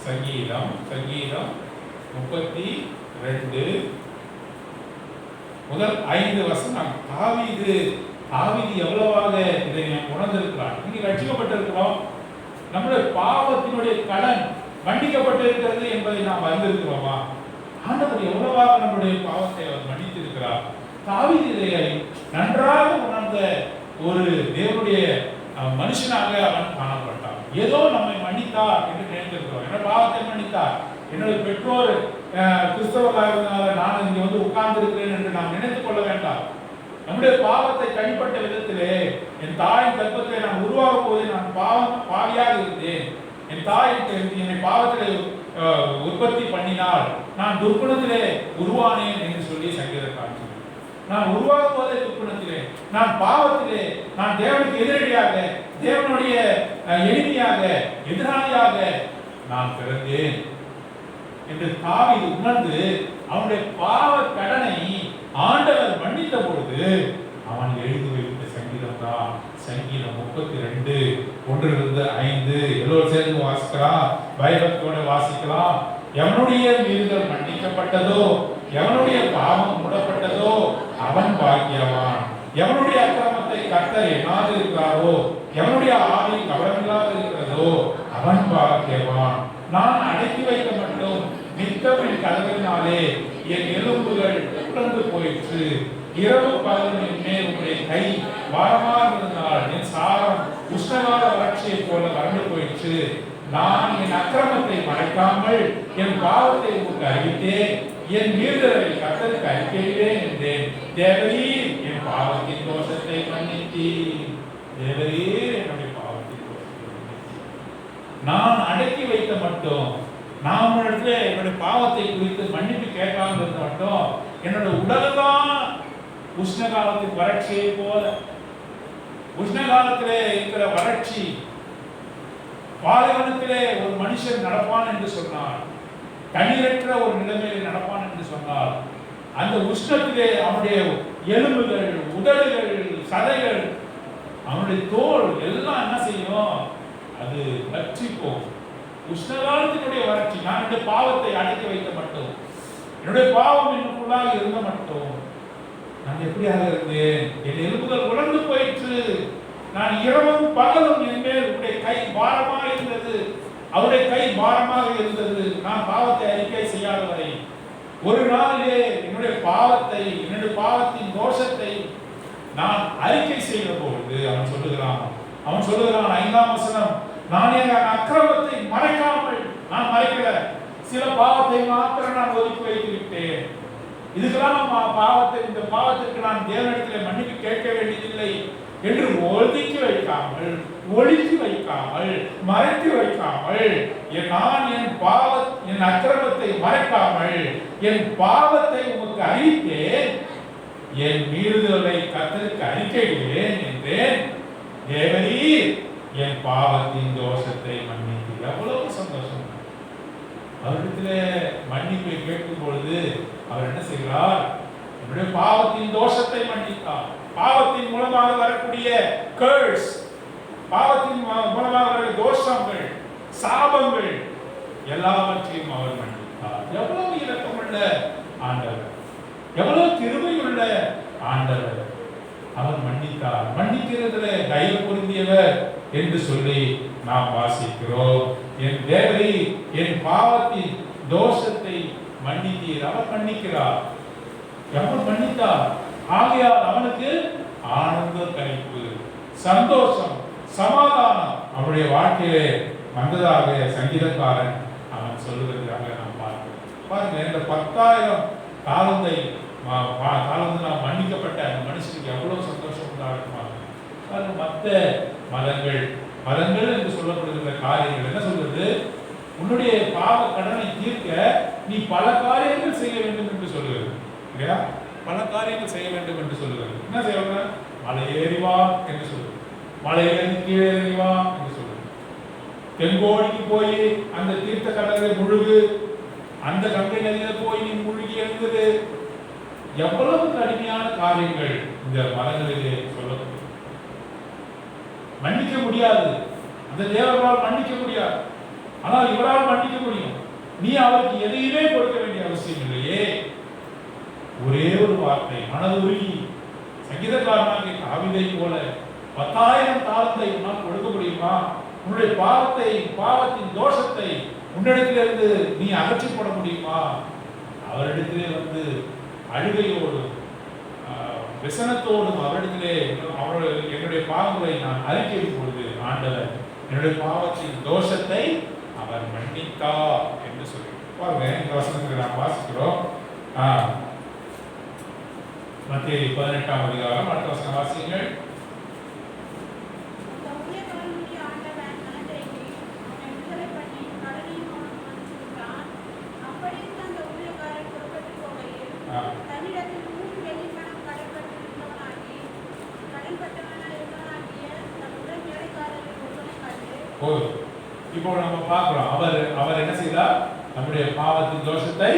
S1: சங்கீதம், சங்கீதம் 32 முதல் 5 வசனம். தாவீது தாவீது எவ்வளவாக இதை உணர்ந்திருக்கிறார். இன்னைக்கு ரட்சிக்கப்பட்டிருக்கிறோம், நம்முடைய பாவத்தினுடைய கடன் மன்னிக்கப்பட்டிருக்கிறது என்பதை நாம் அறிந்திருக்கிறோமா? ஆண்டவர் எவ்வளவாக நம்முடைய பாவத்தை அவர் மன்னித்திருக்கிறார். தாவீது இதை நன்றாக உணர்ந்த ஒரு தேவனுடைய மனுஷனாக அவன் காணப்பட்டான். ஏதோ நம்மை மன்னித்தார் என்று நினைத்திருக்கிறோம். என்னோட பாவத்தை மன்னித்தார், என்னுடைய பெற்றோர் கிறிஸ்தவர்களாக இருந்தனால நான் இங்கே வந்து உட்கார்ந்து இருக்கிறேன் என்று நாம் நினைத்துக் கொள்ள வேண்டாம். நம்முடைய பாவத்தை தனிப்பட்ட விதத்திலே, என் தாயின் கர்ப்பத்திலே நான் உருவாகும் போது நான் பாவியாக இருந்தேன், என் தாய் என்னை பாவத்திலே உற்பத்தி பண்ணினால் நான் துர்க்குணத்திலே உருவானேன் என்று சொல்லி சங்கீதக்காரன். நான் உருவாகும் போதே துர்க்குணத்திலே, நான் பாவத்திலே, நான் தேவனுக்கு எதிரடியாக, தேவனுடைய எளிமையாக, எதிராளியாக நான் பிறந்தேன் என்று தாவீது உணர்ந்து அவனுடைய பாவ கடனை ஆண்டவர் மன்னித்த பொழுது அவன் எழுதி வைத்த சங்கீதம் தான் சங்கீதம் 32 1-5. எல்லோரும் சேர்ந்து வாசிக்கலாம், பயபக்தியோட வாசிக்கலாம். எவனுடைய மீறுதல் மன்னிக்கப்பட்டதோ, எவனுடைய பாவம் மூடப்பட்டதோ அவன் பாக்கியவான். எவனுடைய அக்கிரமத்தை கர்த்தர் எண்ணாது இருக்கிறாரோ, எவனுடைய ஆவி கவனமில்லாது இருக்கிறதோ அவன் பாக்கியவான். நான் அடக்கி வைக்க மட்டும் நித்தம் என் கதவினாலே என் எலும்புகள் உட்கார்ந்து போயிற்று. இரவு பகலின் மேல் உங்களுடைய கை வாரமாக இருந்தால் என் சாரம் உஷ்ணகால வறட்சியை போல வறண்டு போயிற்று. நான் என் அக்கிரமத்தை மறைக்காமல் என் பாவத்தை உங்களுக்கு அறிவித்தேன், என் மீறுதலை கர்த்தருக்கு அறிக்கையிட்டேன் என்றேன். தேவரீர் என் பாவத்தின் தோஷத்தை மன்னித்தீர். தேவரீர் என்னுடைய பாவத்தின் தோஷத்தை நான் அடக்கி வைத்த மட்டும், நான் இடத்துல என்னுடைய பாவத்தை குறித்து மன்னிப்பு கேட்காமல் இருந்த மட்டும் என்னோட உடல்தான் உஷ்ண காலத்தின் வறட்சியை போல, உஷ்ண காலத்திலே இருக்கிற வறட்சி, பாலைவனத்திலே ஒரு மனுஷன் நடப்பான் என்று சொன்னார், தண்ணீரற்ற ஒரு நிலைமையில் நடப்பான் என்று சொன்னார். அந்த உஷ்ணத்திலே அவனுடைய எலும்புகள், உதடுகள், சதைகள், அவனுடைய தோல் எல்லாம் என்ன செய்யும்? அது வற்றி போகும். உஷ்ணகாலத்தினுடைய வறட்சி. நான் என்னுடைய பாவத்தை அடக்கி வைக்க மட்டும், என்னுடைய பாவம் எனக்குள்ளாக இருந்த மட்டும் நான் எப்படியாக இருந்தேன்? என் எலும்புகள் உலர்ந்து போயிற்று. நான் இரவும் பகலும் என் மேல் உடைய கை பாரமாக இருந்தது, அவருடைய கை பாரமாக இருந்தது. நான் பாவத்தை அறிக்கை செய்யாதவரை ஒரு நாளிலே என்னுடைய பாவத்தை, என்னுடைய பாவத்தின் தோஷத்தை நான் அறிக்கை செய்த பொழுது அவன் சொல்லுகிறான் 5ஆம் வசனம், நான் என் அக்கிரமத்தை மறைக்காமல், நான் மறைக்கல, சில பாவத்தை மாத்திரம் நான் ஒதுக்கி வைத்து விட்டேன். இதுக்கெல்லாம் பாவத்தை, இந்த பாவத்திற்கு நான் தேவனிடத்தில் மன்னிப்பு கேட்க வேண்டியதில்லை என்று ஒதுக்கி வைக்காமல், ஒழித்து வைக்காமல், மறைத்து வைக்காமல், நான் என் அக்கிரமத்தை மறைக்காமல் என் பாவத்தை உமக்கு அறிவித்தேன், என் மீறுதலை கர்த்தருக்கு அறிக்கையிட்டேன் என்றேன். தேவரீர் என் பாவத்தின் தோஷத்தை மன்னித்து. எவ்வளவு சந்தோஷம்! அவரிடத்திலே மன்னிப்பை கேட்கும் பொழுது அவர் என்ன செய்கிறார்? என்னுடைய பாவத்தின் தோஷத்தை மன்னித்தார். பாவத்தின் மூலமாக வரக்கூடிய கர்ஸ், பாவத்தின் மூலமாக வரக்கூடிய தோஷங்கள், சாபங்கள் எல்லாவற்றையும் அவர் மன்னித்தார். எவ்வளவு இரக்கமுள்ள ஆண்டவர், எவ்வளவு கிருபையுள்ள ஆண்டவர்! அவர் மன்னித்தார். மன்னிக்கிறதுல தயவு பொருந்தியவர் என்று சொல்லி நாம் வாசிக்கிறோம். என் தேவரே, என் பாவத்தின் தோஷத்தை மன்னித்தீர். அவர் மன்னிக்கிறார். அவர் மன்னித்தார். ஆகையால் அவனுக்கு ஆனந்த கழிப்பு, சந்தோஷம், சமாதானம் அவருடைய வாழ்க்கையிலே வந்ததாக சங்கீதக்காரன் அவன் சொல்லுவதற்காக நாம் பார்க்கிறோம். பாருங்க, இந்த 10,000 தாளந்தை நாம் மன்னிக்கப்பட்ட அந்த மனுஷனுக்கு எவ்வளவு சந்தோஷம் உண்டாகுமா? மற்ற மதங்கள் என்று சொல்லப்படுகிற காரியங்கள் என்ன சொல்றது? உன்னுடைய பாவ கடனை தீர்க்க நீ பல காரியங்கள் செய்ய வேண்டும் என்று சொல்லுகிறது இல்லையா? பல காரியங்கள் செய்ய வேண்டும் என்று சொல்லுகிறது. என்ன செய்வாங்க? மலை ஏறிவா என்று சொல்லுது, மலை ஏறி கீழே ஏறிவா என்று சொல்லுது, தென்கோடிக்கு போய் அந்த தீர்த்த கடலை முழுகு, அந்த கங்கை நதியில போய் நீ முழுகி எழுந்தது. எவ்வளவு கடுமையான காரியங்கள் இந்த மதங்களிலே சொல்லப்படும். மன்னிக்க முடியாது, அந்த தேவர்களால் மன்னிக்க முடியாது, ஆனால் இவரால் மன்னிக்க முடியும். நீ அவருக்கு எதையுமே கொடுக்க வேண்டிய அவசியம் இல்லையே. ஒரே ஒரு வார்த்தை, மனதுருகி சங்கீதக்காரனாக தாவீதை போல 10,000 தாலந்தை உன்னால் கொடுக்க முடியுமா? உன்னுடைய பாவத்தின் தோஷத்தை உன்னிடத்திலிருந்து நீ அகற்றி போட முடியுமா? அவரிடத்திலே வந்து அழுகையோடு விசனத்தோடும் அவரிடத்திலே என்னுடைய பாவங்களை நான் அறிக்கையிடும் பொழுது ஆண்டவர் என்னுடைய பாவத்தின் தோஷத்தை அவர் மன்னித்தார் என்று சொல்லி பாருங்க. இந்த வசனத்தை நாம் வாசிக்கிறோம். மத்தேயு 18ஆம் அதிகாரம் அடுத்த வசனம் வாசிங்கள். இப்போ நம்ம பார்க்கிறோம், அவர் என்ன செய்தார்? நம்முடைய பாவத்தின் தோஷத்தை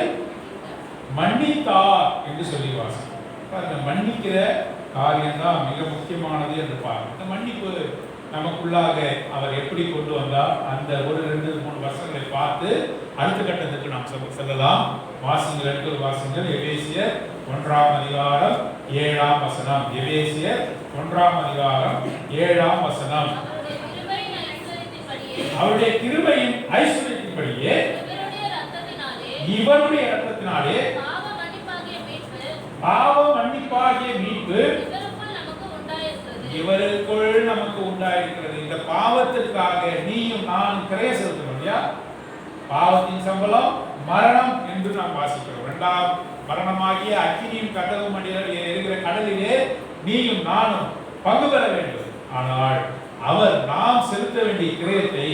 S1: மன்னித்தார் என்று சொல்லி வாசிக்கிறோம். மன்னிக்கிற காரியம் தான் மிக முக்கியமானது என்று பார்க்கிறோம். இந்த மன்னிப்பு நமக்குள்ளாக அவர் எப்படி கொண்டு வந்தார், அந்த ஒரு 2-3 வருஷங்களை பார்த்து அடுத்த கட்டத்துக்கு நாம் செல்லலாம். வாசிங்கள், எடுத்து வாசிங்கள். எபேசியர் 1ஆம் அதிகாரம் 7ஆம் வசனம். எபேசியர் 1ஆம் அதிகாரம் 7ஆம் வசனம். அவருடைய கிருபையின் ஐஸ்வரியத்தின்படியே இவருடைய இரத்தத்தினாலே பாவ மன்னிப்பாகிய மீட்பு இவருக்குள் நமக்கு உண்டாயிருக்கிறது. இந்த பாவத்திற்காக நீயும் நானும் கிரைய செலுத்தணும் இல்லையா? பாவத்தின் சம்பளம் மரணம் என்று நாம் வாசிக்கிறோம். 2ஆம் மரணமாகிய அக்கினியும் கட்டவும் எரிகிற கடலிலே நீயும் நானும் பங்கு பெற வேண்டும். ஆனால் அவர் நாம் செலுத்த வேண்டிய கிரயத்தை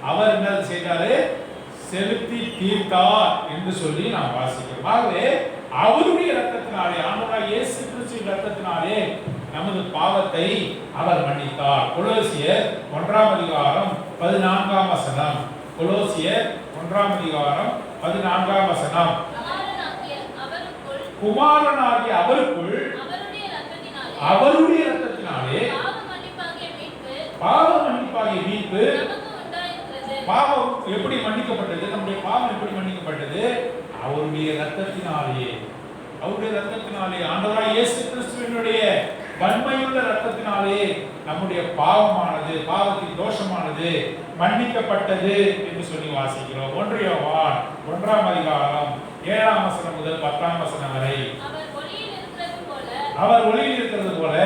S1: அவர் என்ன செய்தாரு? செலுத்தி தீர்த்தார் என்று சொல்லி நாம் வாசிக்கிறோம். ஆகவே அவருடைய இரத்தத்தினாலே, ஆண்டவராகிய இயேசு கிறிஸ்துவின் இரத்தத்தினாலே நமது பாவத்தை அவர் மன்னித்தார். கொலோசியர் 1ஆம் அதிகாரம் 14ஆம் வசனம். கொலோசியர் 1ஆம் அதிகாரம் 14ஆம் வசனம். குமாரனாகிய அவருக்குள் அவருடைய இரத்தத்தினாலே பாவ மன்னிப்பாகிய மீட்பு. பாவம் எப்படி மன்னிக்கப்பட்டது? நம்முடைய பாவம் எப்படி மன்னிக்கப்பட்டது? அவருடைய இரத்தத்தினாலே. அவருடைய இரத்தத்தினாலே, ஆண்டவராகிய இயேசு கிறிஸ்துவினுடைய வன்மையுள்ள இரத்தத்தினாலே நம்முடைய பாவமானது, பாவத்தின் தோஷமானது மன்னிக்கப்பட்டது என்று சொல்லி வாசிக்கிறோம். 1 யோவான் 1ஆம் அதிகாரம் 7ஆம் வசனம் முதல் 10ஆம் வசனம் வரை. அவர் ஒளியில் இருக்கிறது போல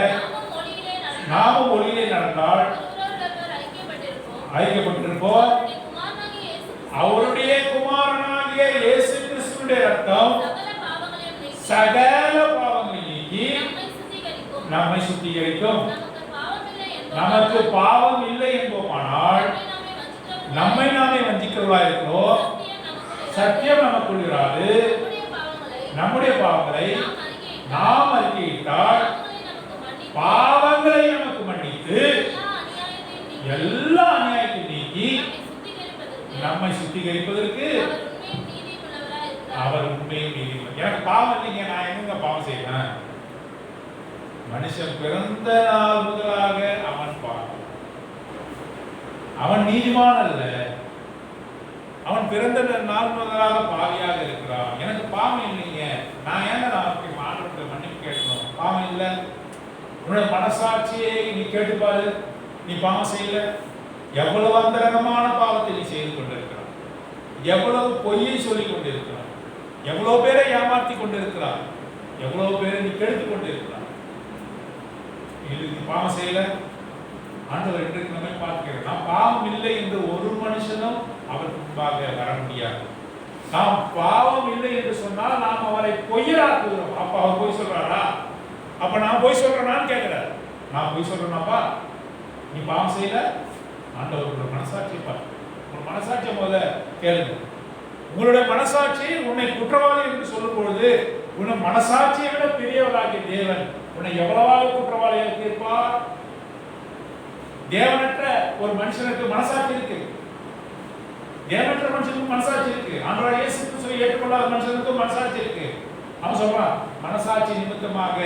S1: நாமும் ஒளியிலே நடந்தால் ஐக்கியப்பட்டிருப்போம். அவருடைய குமாரனாகிய இயேசு கிறிஸ்துவினுடைய இரத்தம் சகல பாவங்களை நீக்கி நம்மை சுத்திகரிக்கும். நமக்கு பாவம் இல்லை என்போமானால் நம்மை நாமே வஞ்சிக்கிறவர்களா இருக்கிறோம். சத்தியம் நமக்குள் இராது. நம்முடைய பாவங்களை நாம் அறிக்கையிட்டால் பாவங்களை நமக்கு மன்னித்து எல்லா அநியாயத்தையும் நீக்கி நம்மை சுத்திகரிப்பதற்கு அவர் உண்மையும் நீதிமன்றம். எனக்கு பாவம் இல்லைங்க, நான் எங்க பாவம் செய்வேன்? மனுஷன் பிறந்த நாள் முதலாக அவன் பாவம். அவன் நீதிமான் அல்ல. அவன் பிறந்த நாள் முதலாக பாவியாக இருக்கிறான். எனக்கு பாவம் இல்லைங்க, நான் ஏங்க நமக்கு ஆண்டவர்கிட்ட மன்னிப்பு கேட்கணும்? பாவம் இல்லை. உன்னோட மனசாட்சியை நீ கேட்டுப்பாரு. நீ பாவம் செய்யல. எவ்வளவு அந்தரங்கமான பாவத்தை நீ செய்து கொண்டிருக்கிறான். எவ்வளவு பொய்யை சொல்லிக் கொண்டிருக்கிறான். எவ்வளவு பேரை ஏமாற்றி கொண்டிருக்கிறான். எவ்வளவு பேரை நீ கெடுத்து கொண்டிருக்கிறான். நீ பாவம் செய்யல. ஆண்டவர் இன்றைக்கு நம்மை பார்க்கிறேன். நாம் பாவம் இல்லை என்று ஒரு மனுஷனும் அவருக்கு முன்பாக வர முடியாது. நாம் பாவம் இல்லை என்று சொன்னால் நாம் அவரை பொய்யராக்குகிறோம். அப்ப அவர் பொய் சொல்றாரா? அப்ப நான் பொய் சொல்றேனான்னு கேட்கிறார். நான் பொய் சொல்றேனாப்பா? நீ பாவம் செய்யல. ஆண்டவர் மனசாட்சியை பார்த்து உங்க மனசாட்சியை முதல்ல கேளுங்க. உங்களுடைய மனசாட்சி உன்னை குற்றவாளி என்று சொல்லும் பொழுது உன்னை மனசாட்சியை விட பெரியவராகிய தேவன் உன்னை எவ்வளவாக குற்றவாளியாக தீர்ப்பார்? தேவனற்ற ஒரு மனுஷனுக்கு மனசாட்சி இருக்கு. தேவனற்ற மனுஷனுக்கு மனசாட்சி இருக்கு. ஆண்டவராகிய இயேசு கிறிஸ்துவை ஏற்றுக்கொள்ளாத மனுஷனுக்கு மனசாட்சி இருக்கு. அவன் சொல்றான், மனசாட்சி நிமித்தமாக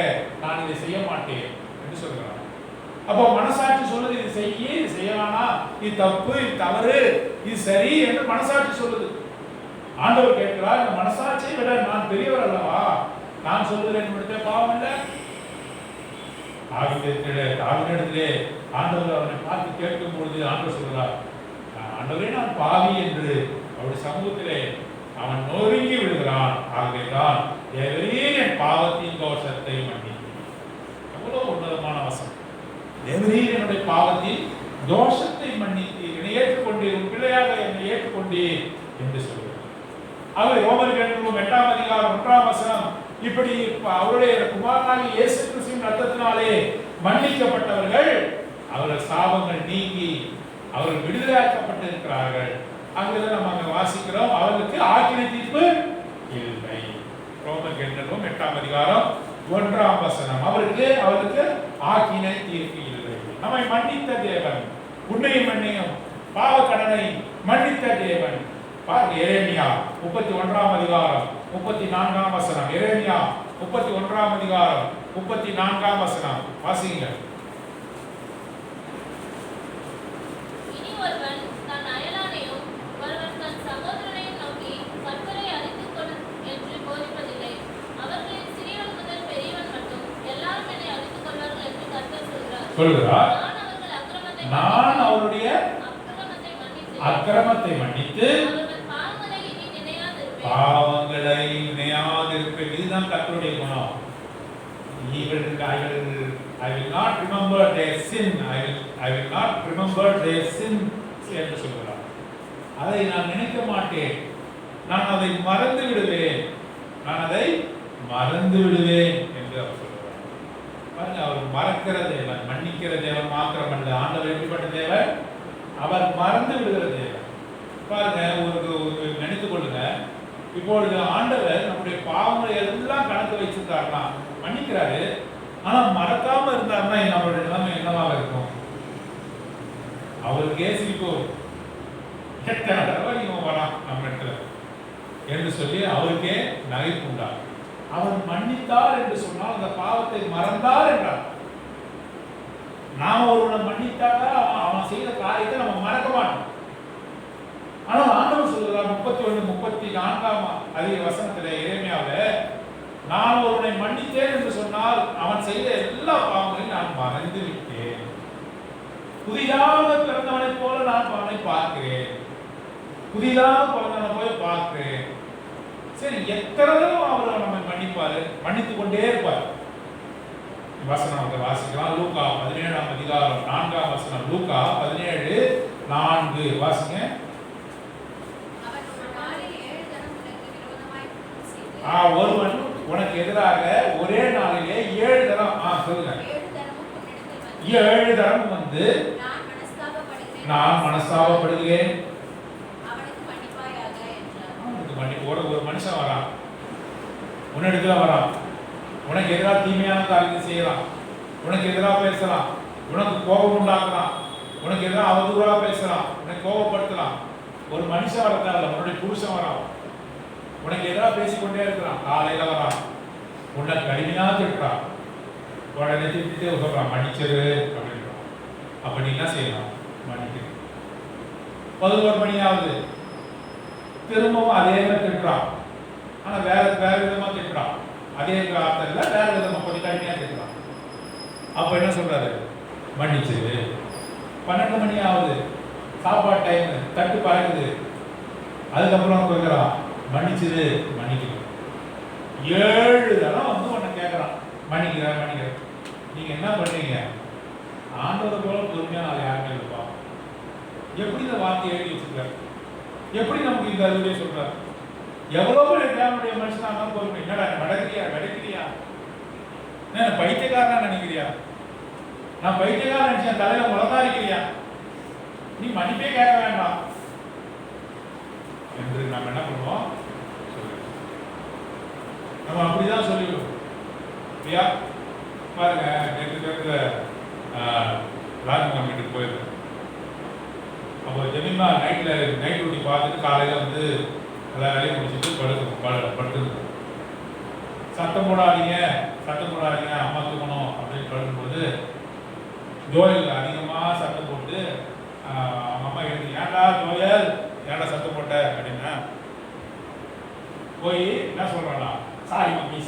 S1: நான் இதை செய்ய மாட்டேன் என்று சொல்றான். அப்போ மனசாட்சி சொல்லுது, இது செய்ய, இது செய்யலானா, இது தப்பு, இது தவறு, இது சரி என்று மனசாட்சி சொல்லுது. ஆண்டவர் கேட்கிறார், இந்த மனசாட்சியை விட நான் பெரியவர் அல்லவா? நான் சொல்கிறேன், என்னுடைய பாவம் இல்லை. தாவீதிடத்திலே ஆண்டவர் அவனை பார்த்து கேட்கும் பொழுது ஆண்டவர் சொல்கிறார், ஆண்டவரே நான் பாவி என்று அவருடைய சமூகத்திலே அவன் நொறுங்கி விடுகிறான். ஆகவேதான் தேவரீர் என் பாவத்தின் தோஷத்தை மன்னித்தீர். எவ்வளவு உன்னதமான வசனம். தேவரீர் என்னுடைய பாவத்தின் தோஷத்தை மன்னித்தீர், என்னை ஏற்றுக்கொண்டீர், உன் பிள்ளையாக என்னை ஏற்றுக்கொண்டீர் என்று சொல்கிறார். அவர் ரோமர்கள் 8ஆம் அதிகாரம் 1ஆம் வசனம், இப்படி அவருடைய குமாரனாகிய இயேசு கிறிஸ்துவின் ரத்தத்தினாலே மன்னிக்கப்பட்டவர்கள் அவர்கள் சாபங்கள் நீங்கி அவர்கள் விடுதலையாக்கப்பட்டிருக்கிறார்கள். அங்குதான் நம்ம அங்க வாசிக்கிறோம், அவர்களுக்கு ஆக்கினை தீர்ப்பு இல்லை. ரோமர்கள் 8ஆம் அதிகாரம் 1ஆம் வசனம், அவருக்கு ஆக்கினை தீர்ப்பு இல்லை. நம்மை மன்னித்த தேவன், உன்னையும் மன்னியும் பாவ கடனை மன்னித்த தேவன். பாருங்க, எரேமியா 31ஆம் அதிகாரம் 34ஆம் வசனம். எரேமியா 31ஆம் அதிகாரம் 34ஆம் வசனம் வாசிங்க.
S2: இனி ஒருவன் தன் அயலானையும் ஒருவன் தன் சகோதரனையும் நோக்கி கர்த்தரை அறிந்து கொள் என்று போதிப்பதில்லை. அவர்களில் சிறியவன் முதல் பெரியவன் மட்டும் எல்லாரும் என்னை அறிந்து கொள்வார்கள் என்று கர்த்தர் சொல்கிறார். நான் அவருடைய
S1: அக்கிரமத்தை மன்னித்து பாவங்களை நினையாதிருப்பேன். இதுதான் கர்த்தருடைய குணம். I will not remember their sin. I will not remember their sin என்று சொல்கிறார். அதை நான் நினைக்க மாட்டேன், நான் அதை மறந்து விடுவேன் என்று அவர் சொல்கிறார். பாருங்க, அவர் மறக்கிற தேவன், மன்னிக்கிற தேவன் மாத்திரமல்ல. ஆண்டவர் எப்படிப்பட்ட தேவன்? அவர் மறந்து விடுகிற தேவன். பாருங்க, ஒரு நினைத்துக் கொள்ளுங்க, இப்பொழுது ஆண்டவர் நம்முடைய பாவங்களை எல்லாம் கணக்கு வச்சிருக்காருனா மன்னிக்கிறாரு, ஆனா மறக்காம இருந்தாருன்னா நம்மளுடைய நிலைமை என்னவாக இருக்கும்? அவருக்கே சிரிப்பு, எத்தனை தடவை இவன் வரான் நம்ம இடத்துல என்று சொல்லி அவருக்கே நகைப்பு உண்டார். அவர் மன்னித்தார் என்று சொன்னால் அந்த பாவத்தை மறந்தார் என்றார். நாம ஒருவனை மன்னித்தாக்க அவன் செய்த காரியத்தை நம்ம மறக்க மாட்டோம். ஆனால் ஆண்டவர் சொல்கிறார் 31-34ஆம் அதிக வசனத்திலே எரேமியாவில், நான் ஒருவனை மன்னித்தேன் என்று சொன்னால் அவன் செய்த எல்லா பாவங்களையும் நான் மறந்து விட்டேன். புதிதாக பிறந்தவனை போல நான் அவனை பார்க்கிறேன், புதிதாக பிறந்தவனை போய் பார்க்கிறேன். சரி, எத்தனை அவர் நம்மை மன்னிப்பாரு, மன்னித்து கொண்டே இருப்பார். வசனம் வாசிக்கலாம். லூக்கா 17ஆம் அதிகாரம் 4ஆம் வசனம். லூக்கா 17:4 வாசிங்க. ஒருவன் உனக்கு எதிராக ஒரே நாளிலே 7 தரம் சொல்லுங்க, 7 தரம் வந்து நான் மனஸ்தாபப்படுகிறேன். ஒரு மனுஷன் வரான், உன்னிடத்துல வரான், உனக்கு எதிராக தீமையான காரியத்தை செய்யலாம், உனக்கு எதிராக பேசலாம், உனக்கு கோபம் உண்டாக்கலாம், உனக்கு எதிராக அவதூறாக பேசலாம், உனக்கு கோபப்படுத்தலாம். ஒரு மனுஷன் வரத்தால உன்னுடைய புருஷன் வரான், உனக்கு எதிராக பேசிக்கொண்டே இருக்கிறான். காலையில வரான், உன்னை கடுமையா திட்டுறான், உடனே திட்டே சொல்றான் மன்னிச்சிரு அப்படின்றான். அப்ப நீ என்ன செய்யலாம்? மன்னிக்க. 11 மணியாவது திரும்பவும் அதே மாதிரி திட்டுறான், ஆனா வேற விதமா திட்டுறான், அதே வார்த்தையில வேற விதமா கொஞ்சம் கடுமையா திட்டுறான். அப்ப என்ன சொல்றாரு? மன்னிச்சிரு. 12 மணியாவது சாப்பாடு டைம், தட்டு பறக்குது, அதுக்கப்புறம் கேட்கிறான் மன்னிச்சிரு, மன்னிக்கணும். 7 தடவை வந்து உன்னை கேட்கறான் மன்னிக்கிறேன். நீங்க என்ன பண்றீங்க? ஆண்டவர் போல பொறுமையா அதை யாருமே இருப்பா. எப்படி இந்த வார்த்தையை எழுதி வச்சிருக்காரு? எப்படி நமக்கு இந்த அறிவுரையை சொல்றாரு? எவ்வளவு தேவனுடைய மனுஷனாக பொறுமை. என்னடா நடக்கிறியா? நான் பைத்தியக்காரனா நினைக்கிறியா? நான் பைத்தியக்காரன் நினைச்சேன் தலையில முழந்தாரிக்கிறியா? நீ மன்னிப்பே கேட்க வேண்டாம் என்று நம்ம என்ன பண்ணுவோம்? நம்ம அப்படிதான் சொல்லிடுவோம். பாருங்க, நேற்று ராஜ்குமார் வீட்டுக்கு போயிருக்கேன். அப்போ ஜெமிமா நைட் டியூட்டி பார்த்துட்டு காலையில் வந்து எல்லா வேலையும் முடிச்சுட்டு படுத்துருக்கோம். சத்தம் போடாதீங்க அம்மா தூக்கணும் அப்படின்னு படுக்கும்போது ஜோயல் அதிகமாக சத்தம் போட்டு அவங்க அம்மா எழுதி, ஏன்டா ஜோயல் ஏன்டா சத்தம் போட்ட அப்படின்னா போய் என்ன சொல்றானா, சாரி மம்மி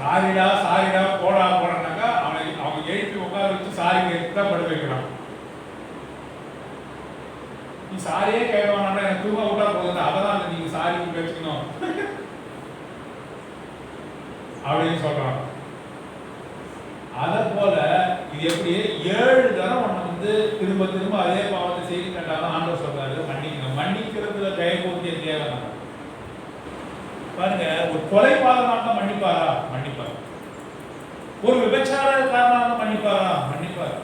S1: சாரிடா சாரிடா போடா போடானாக்கா அவங்க எழுப்பி உட்கார வச்சு சாரி கேட்டு தான் படுக்க வைக்கிறான். நீ சாரியே கேட்கவானா எனக்கு தூங்க விட்டா போகுது, அதான் நீங்க சாரி வச்சுக்கணும் அப்படின்னு சொல்றான். அத போல இது எப்படி 7 தரம் ஒண்ணு திரும்ப திரும்ப அதே பாவத்தை செய்து கண்டாலும் ஆண்டவர் சொல்றாரு மன்னிக்கணும். மன்னிக்கிறதுல தயபூர்த்திய தேவை. பாருங்க, ஒரு கொலைபாதகனாக மன்னிப்பாரா? மன்னிப்பார். ஒரு விபச்சாரக்காரனாக மன்னிப்பாரா? மன்னிப்பார்.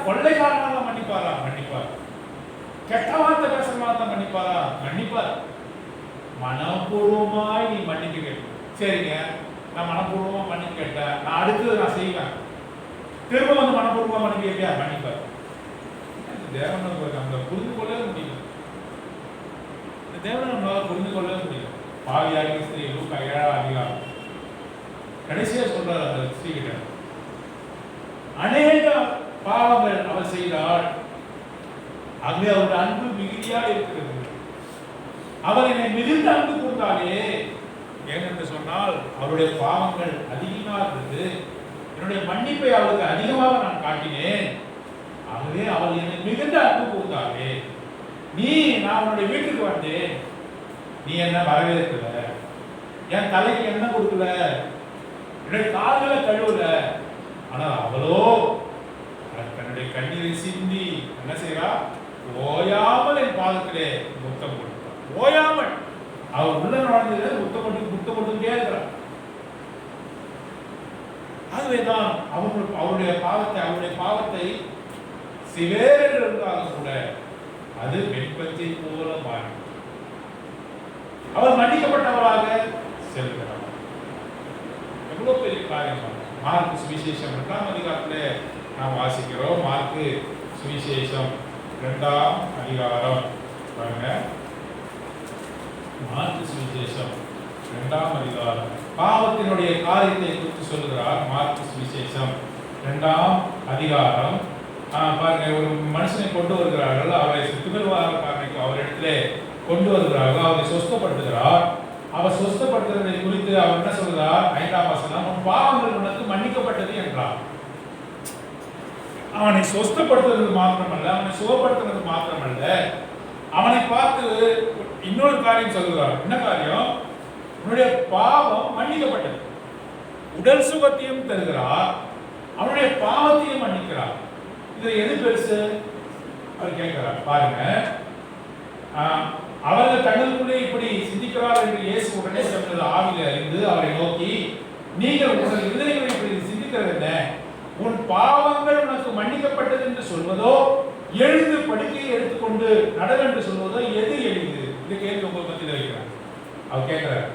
S1: கொள்ளைக்காரனாக மன்னிப்பாரா? மன்னிப்பார். கெட்ட வார்த்தை பேசுறவனாக மன்னிப்பாரா? மன்னிப்பார். மனப்பூர்வமாய் நீ மன்னிக்க கேட்கும். சரிங்க, நான் மனப்பூர்வமா மன்னிக்க கேட்டேன், நான் அடுத்தது நான் செய்வேன், திரும்ப வந்து மனப்பூர்வமா மன்னிக்க கேட்பியா? மன்னிப்பார். தேவன் நம்ம புரிந்து கொள்ளவே முடியும். இந்த தேவனை நம்மளால புரிந்து கொள்ளவே முடியும். பாவியாகி ஸ்திரீ லூக்கா 7ஆம் அதிகாரம் கடைசியா சொல்றாரு அந்த ஸ்திரீ கிட்ட, அநேக பாவங்கள் அவர் செய்தார், அங்கே அவருடைய அன்பு மிகுதியா இருக்கிறது. அவர் என்னை மிகுந்த அன்பு கூர்ந்தாலே, ஏனென்று சொன்னால் அவருடைய பாவங்கள் அதிகமாக இருந்தது, என்னுடைய மன்னிப்பை அவளுக்கு அதிகமாக நான் காட்டினேன், ஆகவே அவள் என்னை மிகுந்த அன்பு கூர்ந்தாலே. நான் உன்னுடைய வீட்டுக்கு வந்தேன், நீ என்ன வரவேற்கல, என் தலைக்கு என்ன கொடுக்கல, என்னுடைய கால்களை கழுவல, ஆனா அவளோ தன்னுடைய கண்ணீரை சிந்தி என்ன செய்யறா? ஓயாமல் என் பாதத்திலே முத்தம் கொடுத்தார். ஓயாமல் அவர் உள்ள நுழைஞ்சது முத்தம் கொண்டுட்டே இருக்கிறார். ஆகவேதான் அவருடைய பாவத்தை சிவேர் இருந்தாலும் கூட அது வெண்பச்சை போல மாறி அவர் மன்னிக்கப்பட்டவராக செல்கிறார். எவ்வளவு பெரிய காரியம். மார்க் சுவிசேஷம் 2ஆம் அதிகாரத்திலே நாம் வாசிக்கிறோம். மார்க் சுவிசேஷம் 2ஆம் அதிகாரம் பாருங்க. மார்க் சுவிசேஷம் 2ஆம் அதிகாரம் பாவத்தினுடைய காரியத்தை குறித்து சொல்லுகிறார். மார்க் சுவிசேஷம் 2ஆம் அதிகாரம் பாருங்க. ஒரு மனுஷனை கொண்டு வருகிறார்கள், அவரை திமிர்வாதக்காரனுக்கு அவரிடத்துல கொண்டு வருகிறார்கள், அவரை சொஸ்தப்படுத்துகிறார். அவர் சொஸ்தப்படுத்துவதை குறித்து அவர் என்ன சொல்கிறார்? 5ஆம் வசனம், உன் பாவங்கள் உனக்கு மன்னிக்கப்பட்டது என்றார். அவனை சொஸ்தப்படுத்துவது மாத்திரமல்ல, அவனை சுகப்படுத்துவது மாத்திரமல்ல, அவனை பார்த்து இன்னொரு காரியம் சொல்லுகிறார். என்ன காரியம்? உன்னுடைய பாவம் மன்னிக்கப்பட்டது. உடல் சுகத்தையும் தருகிறார், அவனுடைய பாவத்தையும் மன்னிக்கிறார். இது எது பெருசு? அவர் கேட்கிறார். பாருங்க, அவர்கள் தங்களுக்குள்ளே இப்படி சிந்திக்கிறார் என்று இயேசு உடனே சொன்னது ஆவியில இருந்து அவரை நோக்கி, நீங்கள் உங்கள் இருதயங்களை இப்படி சிந்திக்கிறது என்ன? உன் பாவங்கள் உனக்கு மன்னிக்கப்பட்டது என்று சொல்வதோ, எழுந்து படுக்கையை எடுத்துக்கொண்டு நட என்று சொல்வதோ எது எளிது? இந்த கேள்வி உங்களை பத்தி வைக்கிறார். அவர் கேட்கிறார்,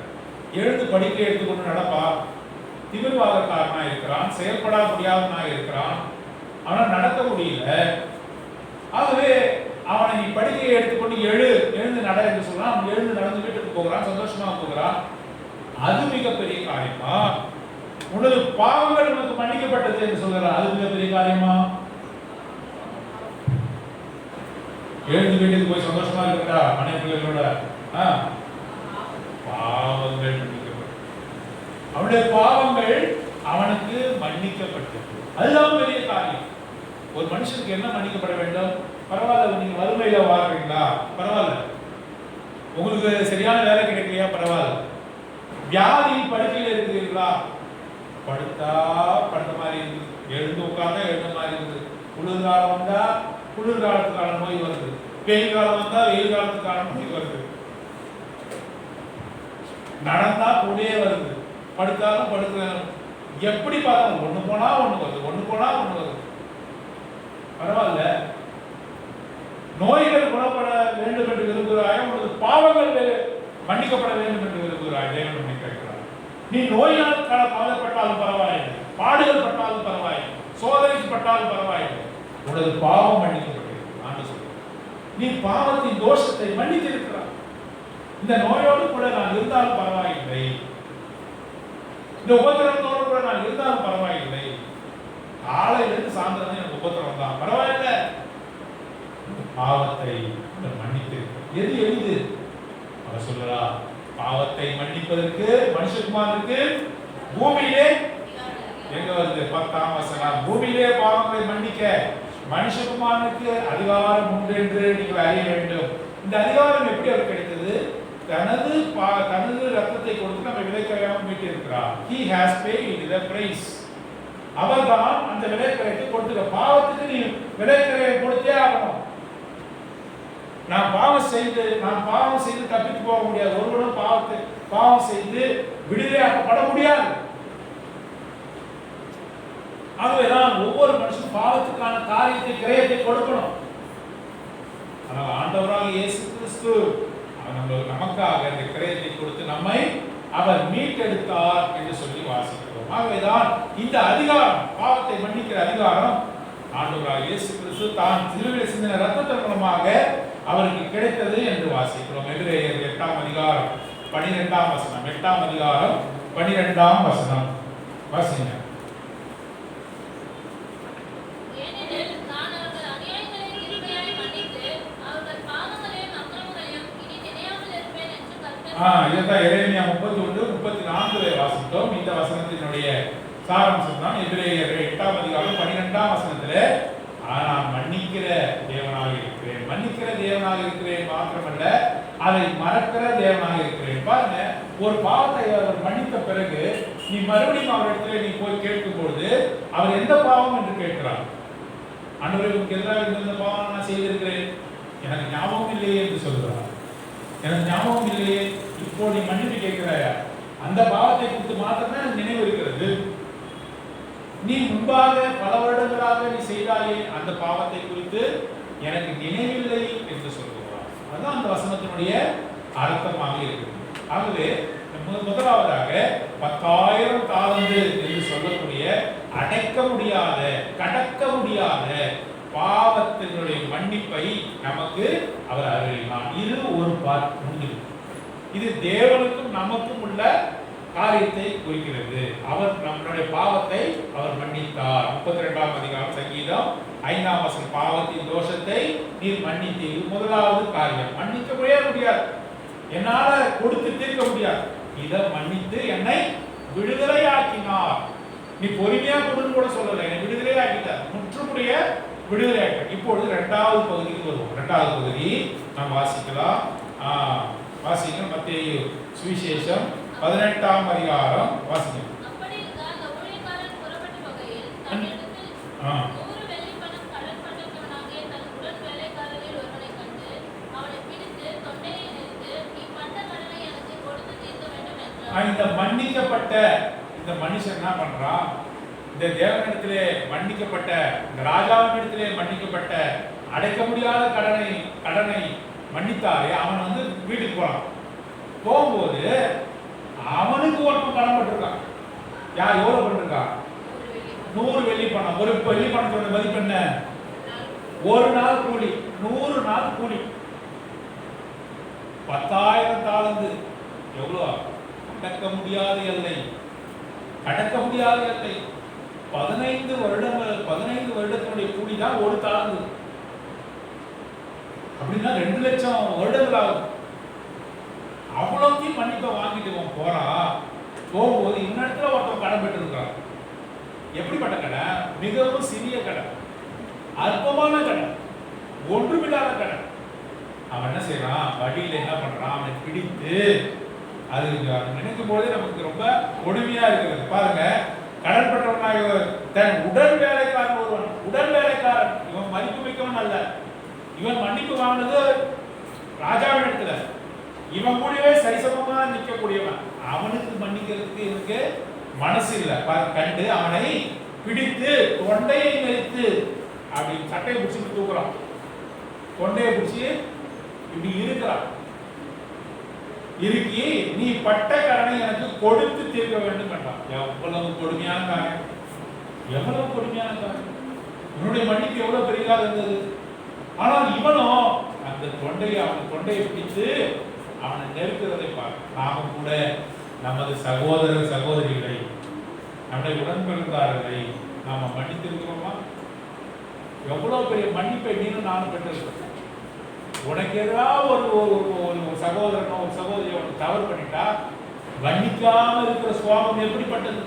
S1: எழுந்து படுக்கையை எடுத்துக்கொண்டு நடப்பா? திமிர்வாதக்காரனா இருக்கிறான், செயல்பட முடியாதவனா இருக்கிறான், அவனால் நடக்க முடியல. ஆகவே அவனை நீ படுக்கையை எடுத்துக்கொண்டு எழுந்து நட என்று சொல்றான். அவன் எழுந்து நடந்து வீட்டுக்கு போகிறான், சந்தோஷமா போகிறான். அது மிகப்பெரிய காரியமா? உனது பாவங்கள் உனக்கு மன்னிக்கப்பட்டது என்று சொல்கிறான், அது மிகப்பெரிய காரியமா? எழுந்து வீட்டுக்கு போய் சந்தோஷமா இருக்கிறா மனைவி பிள்ளைகளோட, பாவங்கள் மன்னிக்கப்பட்டது. அவனுடைய பாவங்கள் அவனுக்கு மன்னிக்கப்பட்டது. அதுதான் பெரிய காரியம். ஒரு மனுஷனுக்கு என்ன மன்னிக்கப்பட வேண்டும்? பரவாயில்ல, நீங்க வறுமையில வாழ்றீங்களா? பரவாயில்ல. உங்களுக்கு சரியான வேலை கிடைக்கலையா? பரவாயில்ல. வியாதி படுக்கையில் இருக்கிறீர்களா? படுத்தா படுத்த மாதிரி இருக்கு, எழுந்து உட்கார்ந்தா எழுந்த மாதிரி இருக்குது. குளிர்காலம் வந்தா குளிர்காலத்துக்கான நோய் வருது, வெயில் காலம் வந்தா வெயில் காலத்துக்கான நோய் வருது, நடந்தா கூடயே வருது, படுத்தாலும் படுக்க, எப்படி பார்த்தாலும் ஒண்ணு போனா ஒண்ணு வருது, ஒண்ணு போனா ஒண்ணு வருது. பரவாயில்ல. நோய்கள் குணப்பட வேண்டும் என்று விரும்புகிறாய், உனது பாவங்கள் மன்னிக்கப்பட வேண்டும் என்று விரும்புகிறாய். தேவன் உன்னை கேட்கிறார். நீ நோயினால் பாதப்பட்டாலும் பரவாயில்லை, பாடுகள் பட்டாலும் பரவாயில்லை, சோதனைப்பட்டாலும் பரவாயில்லை, உனது பாவம் மன்னிக்கப்பட்டிருக்கிறது. ஆண்டு சொல்ற, நீ பாவத்தின் தோஷத்தை மன்னித்திருக்கிறார். இந்த நோயோடு கூட நான் இருந்தாலும் பரவாயில்லை, இந்த உபத்திரத்தோடு கூட நான் இருந்தாலும் பரவாயில்லை, காலையிலிருந்து சாயந்தரம் எனக்கு உபத்திரம் தான், பரவாயில்லை, பாவத்தை மன்னித்து. எது எளிது? அவர் சொல்றா, பாவத்தை மன்னிப்பதற்கு மனுஷகுமாரனுக்கு பூமியிலே எங்க வருது 10ஆம் வசனம், பூமியிலே பாவங்களை மன்னிக்க மனுஷகுமாரனுக்கு அதிகாரம் உண்டு என்று நீங்கள் அறிய வேண்டும். இந்த அதிகாரம் எப்படி அவர் கிடைத்தது? தனது ரத்தத்தை கொடுத்து நம்ம விலைக்கரையாக மீட்டிருக்கிறார். He has paid the price. அவர்தான் அந்த விலைக்கரையை கொடுத்துக்க. பாவத்துக்கு நீ விலைக்கரையை கொடுத்தே ஆகணும். நான் பாவம் செய்து தப்பித்து போக முடியாது. ஒருவனும் பாவம் செய்து விடுதலையாக்கப்பட முடியாது. ஆகவேதான் ஒவ்வொரு மனுஷனும் பாவத்துக்கான காரியத்தை கிரயத்தை கொடுக்கணும். ஆனால் ஆண்டவராக இயேசு கிறிஸ்து நமக்காக இந்த கிரயத்தை கொடுத்து நம்மை அவர் மீட்டெடுத்தார் என்று சொல்லி வாசிக்கிறோம். ஆகவேதான் இந்த அதிகாரம், பாவத்தை மன்னிக்கிற அதிகாரம் ஆண்டவராக இயேசு கிறிஸ்து தான் சிலுவையில் சிந்தின இரத்தத்தின் மூலமாக அவருக்கு கிடைத்தது என்று வாசிக்கிறோம். எபிரேயர் 8ஆம் அதிகாரம் 12ஆம் வசனம். 8ஆம் அதிகாரம் 12ஆம் வசனம் வாசிங்க. இதுதான் எரேமியா 31-34 வாசித்தோம். இந்த வசனத்தினுடைய சாராம்சம் தான் எபிரேயர் 8ஆம் அதிகாரம் 12ஆம் வசனத்திலே நான் மன்னிக்கிற தேவனாக இருக்கிறேன் மாத்திரமல்ல அதை மறக்கிற தேவனாக இருக்கிறேன். பாருங்க, ஒரு பாவத்தை அவர் மன்னித்த பிறகு நீ மறுபடியும் அவரிடத்துல நீ போய் கேட்கும் பொழுது அவர் எந்த பாவம் என்று கேட்கிறார். ஆண்டவரே, உங்களுக்கு எதிராக இந்த பாவம் நான் செய்திருக்கிறேன், எனக்கு ஞாபகம் இல்லையே என்று சொல்கிறார். எனக்கு ஞாபகம் இல்லையே, இப்போ நீ மன்னிப்பு கேட்கிறாயா? அந்த பாவத்தை குறித்து மாத்திரமே நினைவு இருக்கிறது. நீ முன்பாக பல வருடங்களாக நீ செய்தாயே அந்த பாவத்தை குறித்து எனக்கு நினைவில்லை என்று சொல்கிறார். அதுதான் அந்த வசனத்தினுடைய அர்த்தமாக இருக்கிறது. ஆகவே முதலாவதாக 10,000 தாலந்து என்று சொல்லக்கூடிய அடைக்க முடியாத, கடக்க முடியாத பாவத்தினுடைய மன்னிப்பை நமக்கு அவர் அருளினார். இது ஒரு பார்ட் முடிஞ்சது. இது தேவனுக்கும் நமக்கும் உள்ள காரியத்தை குறிக்கிறது. அவர் நம்மளுடைய பாவத்தை அவர் மன்னித்தார். 32ஆம் அதிகாரம் சங்கீதம் 5ஆம் வசனம், பாவத்தின் தோஷத்தை நீர் மன்னித்தீர். முதலாவது காரியம், மன்னிக்கவே முடியாது, என்னால கொடுத்து தீர்க்க முடியாது. இதை மன்னித்து என்னை விடுதலையாக்கினார். நீ பொறுமையா கொடுன்னு கூட சொல்லல, என்னை விடுதலையாக்கிட்டார், முற்றுமுடைய விடுதலையாக்கிட்டார். இப்பொழுது 2வது பகுதிக்கு வருவோம். 2வது பகுதி நாம் வாசிக்கலாம். வாசிங்க, மத்தேயு சுவிசேஷம் 18ஆம் அதிகாரம் வாசிங்க. இந்த மன்னிக்கப்பட்ட இந்த மனுஷன் என்ன பண்றான்? இந்த தேவனிடத்திலே மன்னிக்கப்பட்ட, இந்த ராஜாவினிடத்திலே மன்னிக்கப்பட்ட, அடைக்க முடியாத கடனை மன்னித்தாரே, அவன் வீட்டுக்கு போறான். போகும்போது அவனுக்கு ஒருத்தன் கடன் பட்டிருக்கான். யார் எவ்வளவு பண்ணிருக்கான்? 100 வெள்ளி பணம். ஒரு வெள்ளி பணத்தோட மதிப்பு என்ன? ஒரு நாள் கூலி, 100 நாள் கூலி. 10,000 தாலந்து எவ்வளவு? கடக்க முடியாத எல்லை, கடக்க முடியாத எல்லை. 15 வருடத்தினுடைய கூலி தான் ஒரு தாலந்து. அப்படின்னா 2 லட்சம் வருடங்கள் ஆகும். அவ்வளோத்தையும் மன்னிப்பை வாங்கிட்டு போறான். போகும்போது இன்னத்துல ஒருத்தன் கடன் பெற்று இருக்கான். எப்படிப்பட்ட கடன்? மிகவும் சிறிய கடன், அற்பமான கடன், ஒன்றுமில்லாத கடன். அவன் என்ன செய்யறான்? வழியில என்ன பண்றான்? அவனை பிடித்து, அது நினைக்கும் போதே நமக்கு ரொம்ப கொடுமையா இருக்கிறது. பாருங்க, கடன் பெற்றவனாக தன் உடல் வேலைக்காரன் ஒருவன், உடல் வேலைக்காரன், இவன் மதிப்பு மிக்கவன் அல்ல. இவன் மன்னிப்பு வாங்கினது ராஜாவின் இடத்துல, இவன் கூடவே சரிசமமா நிற்கக்கூடியவன். அவனுக்கு மன்னிக்கிறதுக்கு இவனுக்கு மனசு இல்லை. கண்டு அவனை பிடித்து தொண்டையை நெரித்து, அப்படி சட்டையை பிடிச்சிட்டு தூக்குறான். தொண்டையை பிடிச்சி இப்படி இருக்கிறான். இருக்கி, நீ பட்ட கடனை எனக்கு கொடுத்து தீர்க்க வேண்டும் என்றான். எவ்வளவு கொடுமையான காரியம், எவ்வளவு கொடுமையான காரியம். இவனுடைய மன்னிப்பு எவ்வளவு பெரியதாக இருந்தது. ஆனால் இவனும் அந்த தொண்டையை பிடித்து அவனை நெருக்கிறதை பார்க்க. நாமும் கூட நமது சகோதர சகோதரிகளை, நம்முடைய உடன்பிறந்தார்களை நாம மன்னித்திருக்கிறோமா? எவ்வளவு பெரிய மன்னிப்பை நீனும் நானும் பெற்றிருக்கிறோம். உனக்கு ஏதாவது ஒரு சகோதரனோ ஒரு சகோதரியோ உனக்கு தவறு பண்ணிட்டா மன்னிக்காம இருக்கிற சுவாபம் எப்படிப்பட்டது?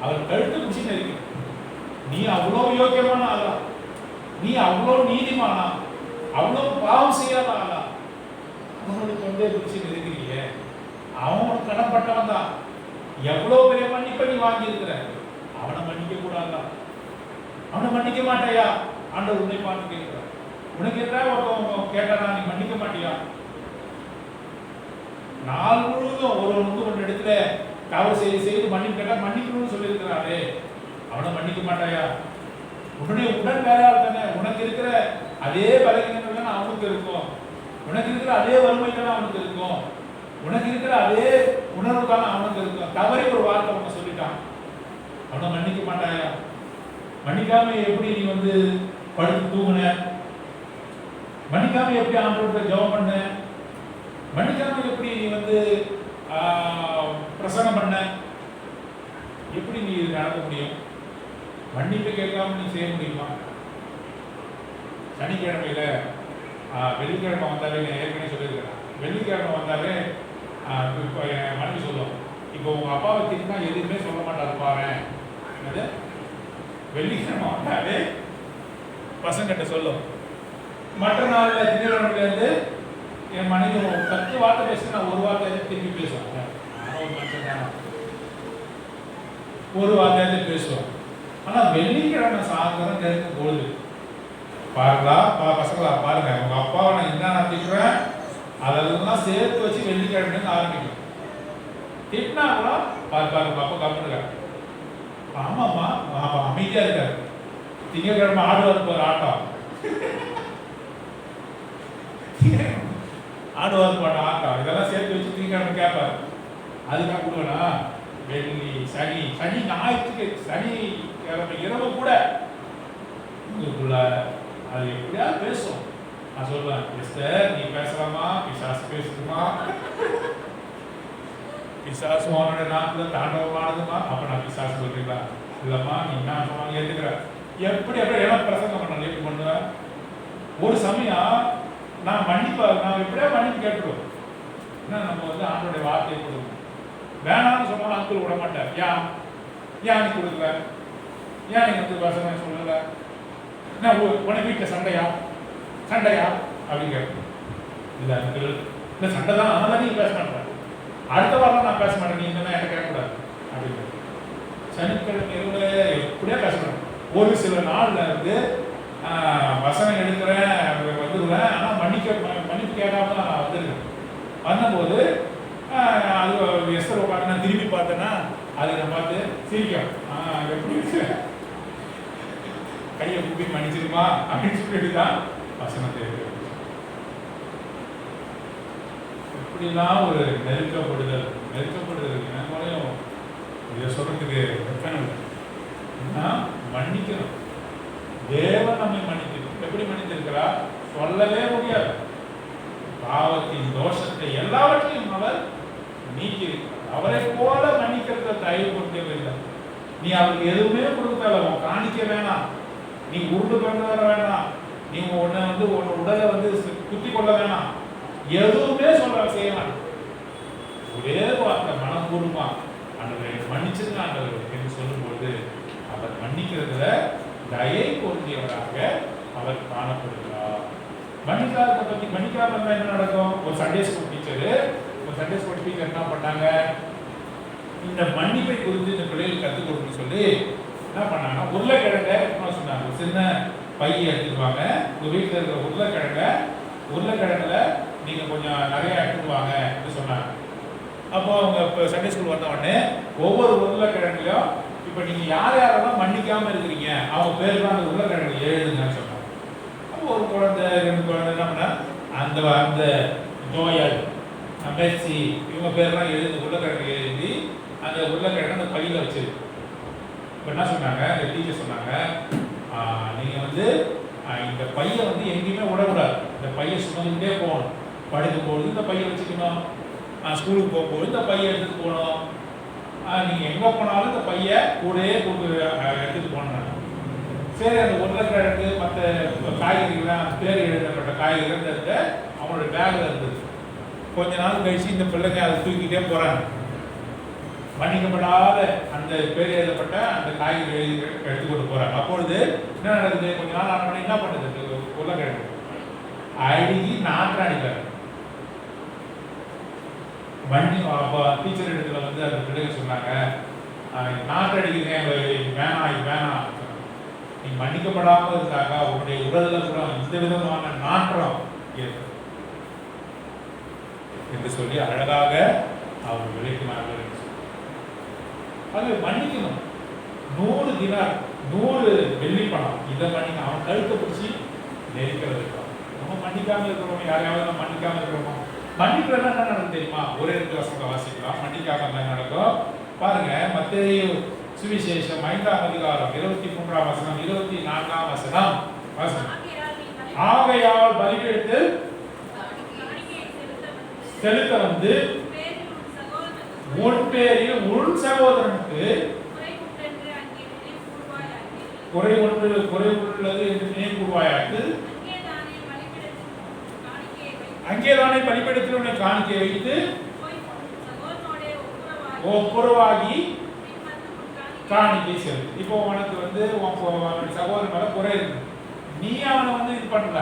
S1: அவர் கழுத்து பிடிச்சு இருக்கு. நீ அவ்வளோ யோக்கியமான ஆளா, நீ அவ்வளோ நீதிமானா, அவ்வளோ பாவம் செய்யாத ஆளா, அவனுக்கு பிடிச்சு இருக்கிறீங்க. அவன் கடன்பட்டவன் தான். எவ்வளோ பெரிய மன்னிப்பை நீ வாங்கி இருக்கிற, அவனை மன்னிக்க கூடாதா? அவனை மன்னிக்க மாட்டாயா? ஆண்டவர் உன்னை பார்த்து கேட்கிறார். உனக்கு எதாவது ஒருத்தவங்க கேட்டானா நீ மன்னிக்க மாட்டியா? நாள் முழுவதும் ஒரு இடத்துல தவறு செய்து மன்னிப்பு கேட்டா மன்னிக்கணும்னு சொல்லியிருக்கிறாரு, அவனை மன்னிக்க மாட்டாயா? உன்னுடைய உடன் வேலையால் தானே, உனக்கு இருக்கிற அதே பலகீனங்கள் தானே அவனுக்கு இருக்கும், உனக்கு இருக்கிற அதே வறுமை தானே அவனுக்கு இருக்கும், உனக்கு இருக்கிற அதே உணர்வு தானே அவனுக்கு இருக்கும். தவறி ஒரு வார்த்தை அவனை சொல்லிட்டான், அவனை மன்னிக்க மாட்டாயா? மன்னிக்காம எப்படி நீ படுத்து தூங்குன? மன்னிக்காம எப்படி ஆண்டவர்கிட்ட ஜெபம் பண்ண? மன்னிக்காம எப்படி நீ பிரசங்கம் பண்ண? எப்படி நீ நடக்க முடியும்? மன்னிப்பு கேட்காம நீ செய்ய முடியுமா? சனிக்கிழமையில வெள்ளிக்கிழமை வந்தாலே நான் ஏற்கனவே சொல்லியிருக்கிறேன், வெள்ளிக்கிழமை வந்தாலே இப்போ என் மனைவி சொல்லுவோம், இப்போ உங்க அப்பாவை திட்டினா எதுவுமே சொல்ல மாட்டாரு பாரு. என்னது? வெள்ளிக்கிழமை வந்தாலே பசங்கிட்ட சொல்லும். மற்ற நாளில் திங்கட்கிழமையிலேருந்து என் மனைவி 10 வார்த்தை பேச நான் ஒரு வார்த்தை திருப்பி பேசுவேன். ஒரு மனுஷன் தானே, ஒரு வார்த்தையாவது பேசுவோம். ஆனால் வெள்ளிக்கிழமை சாயந்தரம் கேட்கும் பொழுது பாருங்களா பசங்களா பாருங்க, உங்க அப்பாவை நான் என்ன திட்டுறேன் அதெல்லாம் சேர்த்து வச்சு வெள்ளிக்கிழமைன்னு ஆரம்பிக்கும். திட்டினா கூட பாரு உங்க அப்பா கம்முனுங்க, ஆமாம்மா அமைதியா இருக்காரு. திங்கட்கிழமை ஆடுவார் போற ஆட்டம், ஆடுவார் போட்ட ஆட்டம் இதெல்லாம் சேர்த்து வச்சு திங்கட்கிழமை கேட்பாரு. அதுக்காக கொடுவேனா? வெள்ளி சனி ஞாயிற்றுக்கு சனிக்கிழமை இரவு கூட உங்களுக்குள்ள அது எப்படியாவது பேசும். நான் சொல்லுவேன், எஸ்டர் நீ பேசலாமா, பிசாசு பேசுமா, பிசாசு உன்னோட நாட்டில் தாண்டவமானதுமா, அப்ப நான் பிசாசு சொல்றீங்களா? இல்லம்மா நீ என்ன சொன்னாங்க ஏற்றுக்கிற. எப்படி எனக்கு பிரசங்கம் பண்ணணும், எப்படி பண்ணுவேன்? ஒரு சமயம் நான் எப்படியா மன்னிப்பு கேட்டுருவோம். ஏன்னா நம்ம ஆண்டோடைய வார்த்தையை கொடுக்கணும். வேணாம்னு சொன்னாலும் அங்கிள் விட மாட்டார். ஏன் நீ கொடுக்கல, ஏன் நீ வசனம் சொல்லல, என்ன உனக்கு வீட்டில் சண்டையா அப்படின்னு கேட்கணும். இல்லை அங்கிள் இந்த சண்டை தான், அதனால நீ பேச மாட்டேன், அடுத்த வாரம் நான் பேச மாட்டேன், நீ இந்த எனக்கு கேட்கக்கூடாது அப்படின்னு. சனிக்கிழமை இரவுல எப்படியா பேசணும். ஒரு சில நாள்ல வசனம் எடுக்கிறேன் வந்துடுவேன், ஆனால் மன்னிப்பு கேட்காம நான் வந்துருக்கேன். வந்தபோது அது எஸ்தர் உட்காந்து நான் திரும்பி பார்த்தேன்னா அதை நான் பார்த்து சிரிக்கும். எப்படி இருக்கு, கையை குப்பி மன்னிச்சிருமா அப்படின்னு சொல்லிட்டு தான் வசனத்தை எடுக்க. இப்படிலாம் ஒரு நெருக்கப்படுதல் எனக்குறையும் இதை சொல்றதுக்கு மன்னிக்கணும். தேவன் நம்மை மன்னிக்கணும். எப்படி மன்னித்திருக்கிறா சொல்லவே முடியாது. பாவத்தின் தோஷத்தை எல்லாவற்றையும் அவர் நீக்கி அவரை போல மன்னிக்கிறத தயவு கொடுக்கவே இல்லை. நீ அவருக்கு எதுவுமே கொடுக்கல, காணிக்க வேணாம், நீ உருண்டு கொண்டு வர வேணாம், நீ உன்னை உன் உடலை குத்தி கொள்ள வேணாம், எதுவுமே செய்ய வேணாம். ஒரே வார்த்தை மனப்பூர்வமா ஆண்டவரை மன்னிச்சிருங்க ஆண்டவர் என்று சொல்லும்போது அவர் மன்னிக்கிறதுல தயை பொருந்தியவராக அவர் காணப்படுகிறார். மன்னிக்காம இருந்தா என்ன நடக்கும்? ஒரு சண்டே ஸ்கூல் டீச்சர் என்ன பண்ணாங்க, இந்த மன்னிப்பை குறித்து இந்த பிள்ளைகளுக்கு கற்றுக் கொடுக்கணும்னு சொல்லி என்ன பண்ணாங்கன்னா, உருளைக்கிழங்க சொன்னாங்க. சின்ன பையை எடுத்துக்குவாங்க, உங்க வீட்டில் இருக்கிற உருளைக்கிழங்குல நீங்க கொஞ்சம் நிறைய எடுத்துக்குவாங்க அப்படின்னு சொன்னாங்க. அப்போ அவங்க இப்போ சண்டே ஸ்கூல் வந்த உடனே ஒவ்வொரு உருளைக்கிழங்குலையும் இப்போ நீங்க யாரெல்லாம் மன்னிக்காம இருக்கிறீங்க அவங்க பேர் தான் அந்த உருளைக்கிழங்கு எழுதுங்கன்னு சொன்னாங்க. அப்போ ஒரு குழந்தை 2 குழந்தை என்ன பண்ணா, அந்த ஜோயல் பெட்சி இவங்க பேர்லாம் உருளைக்கிழங்கு எழுதி அந்த உருளைக்கிழங்கு அந்த பையில வச்சு. இப்போ என்ன சொன்னாங்க, இந்த டீச்சர் சொன்னாங்க, நீங்கள் இந்த பையை எங்கேயுமே விடக்கூடாது, இந்த பையை சுமந்துக்கிட்டே போகணும். படுக்கும்போது இந்த பையை வச்சுக்கணும், ஸ்கூலுக்கு போகும்போது இந்த பையை எடுத்துகிட்டு போகணும், நீங்கள் எங்கே போனாலும் இந்த பையை கூடயே எடுத்துகிட்டு போகணும். சரி, அந்த உருளைக்கிழங்கு மற்ற காய்கறிகள்லாம் பேர் எழுதப்பட்ட காய்கறிகள் அவங்களோட பேக்ல இருந்தது. கொஞ்ச நாள் கழிச்சு இந்த பிள்ளைங்க அதை தூக்கிட்டே போறாங்க. மன்னிக்கப்படாத அந்த பேர் எழுதப்பட்ட அந்த காய்கறி எடுத்துக்கொண்டு போறாங்க. அப்பொழுது என்ன நடக்குது? கொஞ்ச நாள் ஆன என்ன பண்ணுது? உருளைக்கிழங்கு அழுகி நாற்றம் அடிக்கிறாங்க. அப்போ டீச்சர் இடத்துல வந்து அந்த பிள்ளைங்க சொன்னாங்க, நாற்றம் அடிக்கிறீங்க, வேணாம் இது வேணாம், நீ மன்னிக்கப்படாமல் இருந்தாங்க உன்னுடைய உடல்ல கூட இந்த விதமான நாற்றம் என்று சொல்லி அழகாக அவர் விளக்கினார்கள். அது மன்னிக்கணும். 100 தினார் 100 வெள்ளி பணம் இதை மன்னிக்க அவன் கழுத்தை பிடிச்சி நெருக்கிறது. நம்ம மன்னிக்காம இருக்கிறோம், யாரையாவது நம்ம மன்னிக்காம இருக்கிறோமோ? மன்னிக்கிறதா என்ன நடக்கும் தெரியுமா? ஒரே வசனத்தை வாசிக்கலாம். மன்னிக்காம என்ன நடக்கும் பாருங்க. மத்தேயு சுவிசேஷம் 5ஆம் அதிகாரம் 23ஆம் வசனம் 24ஆம் வசனம். ஆகையால் பலிபீடத்தில் செலுத்த வந்து உன் பேரில் உன் சகோதரனுக்கு குறை உள்ளது என்று நினைவு கூர்வாயாக்கு அங்கேதானே பலிபீடத்தில் உன்னை காணிக்கை வைத்து ஒப்புரவாகி காணிக்கை செலுத்து. இப்போ உனக்கு வந்து உன் சகோதரன் மேல குறை இருக்கு, நீ அவனை வந்து இது பண்ணல,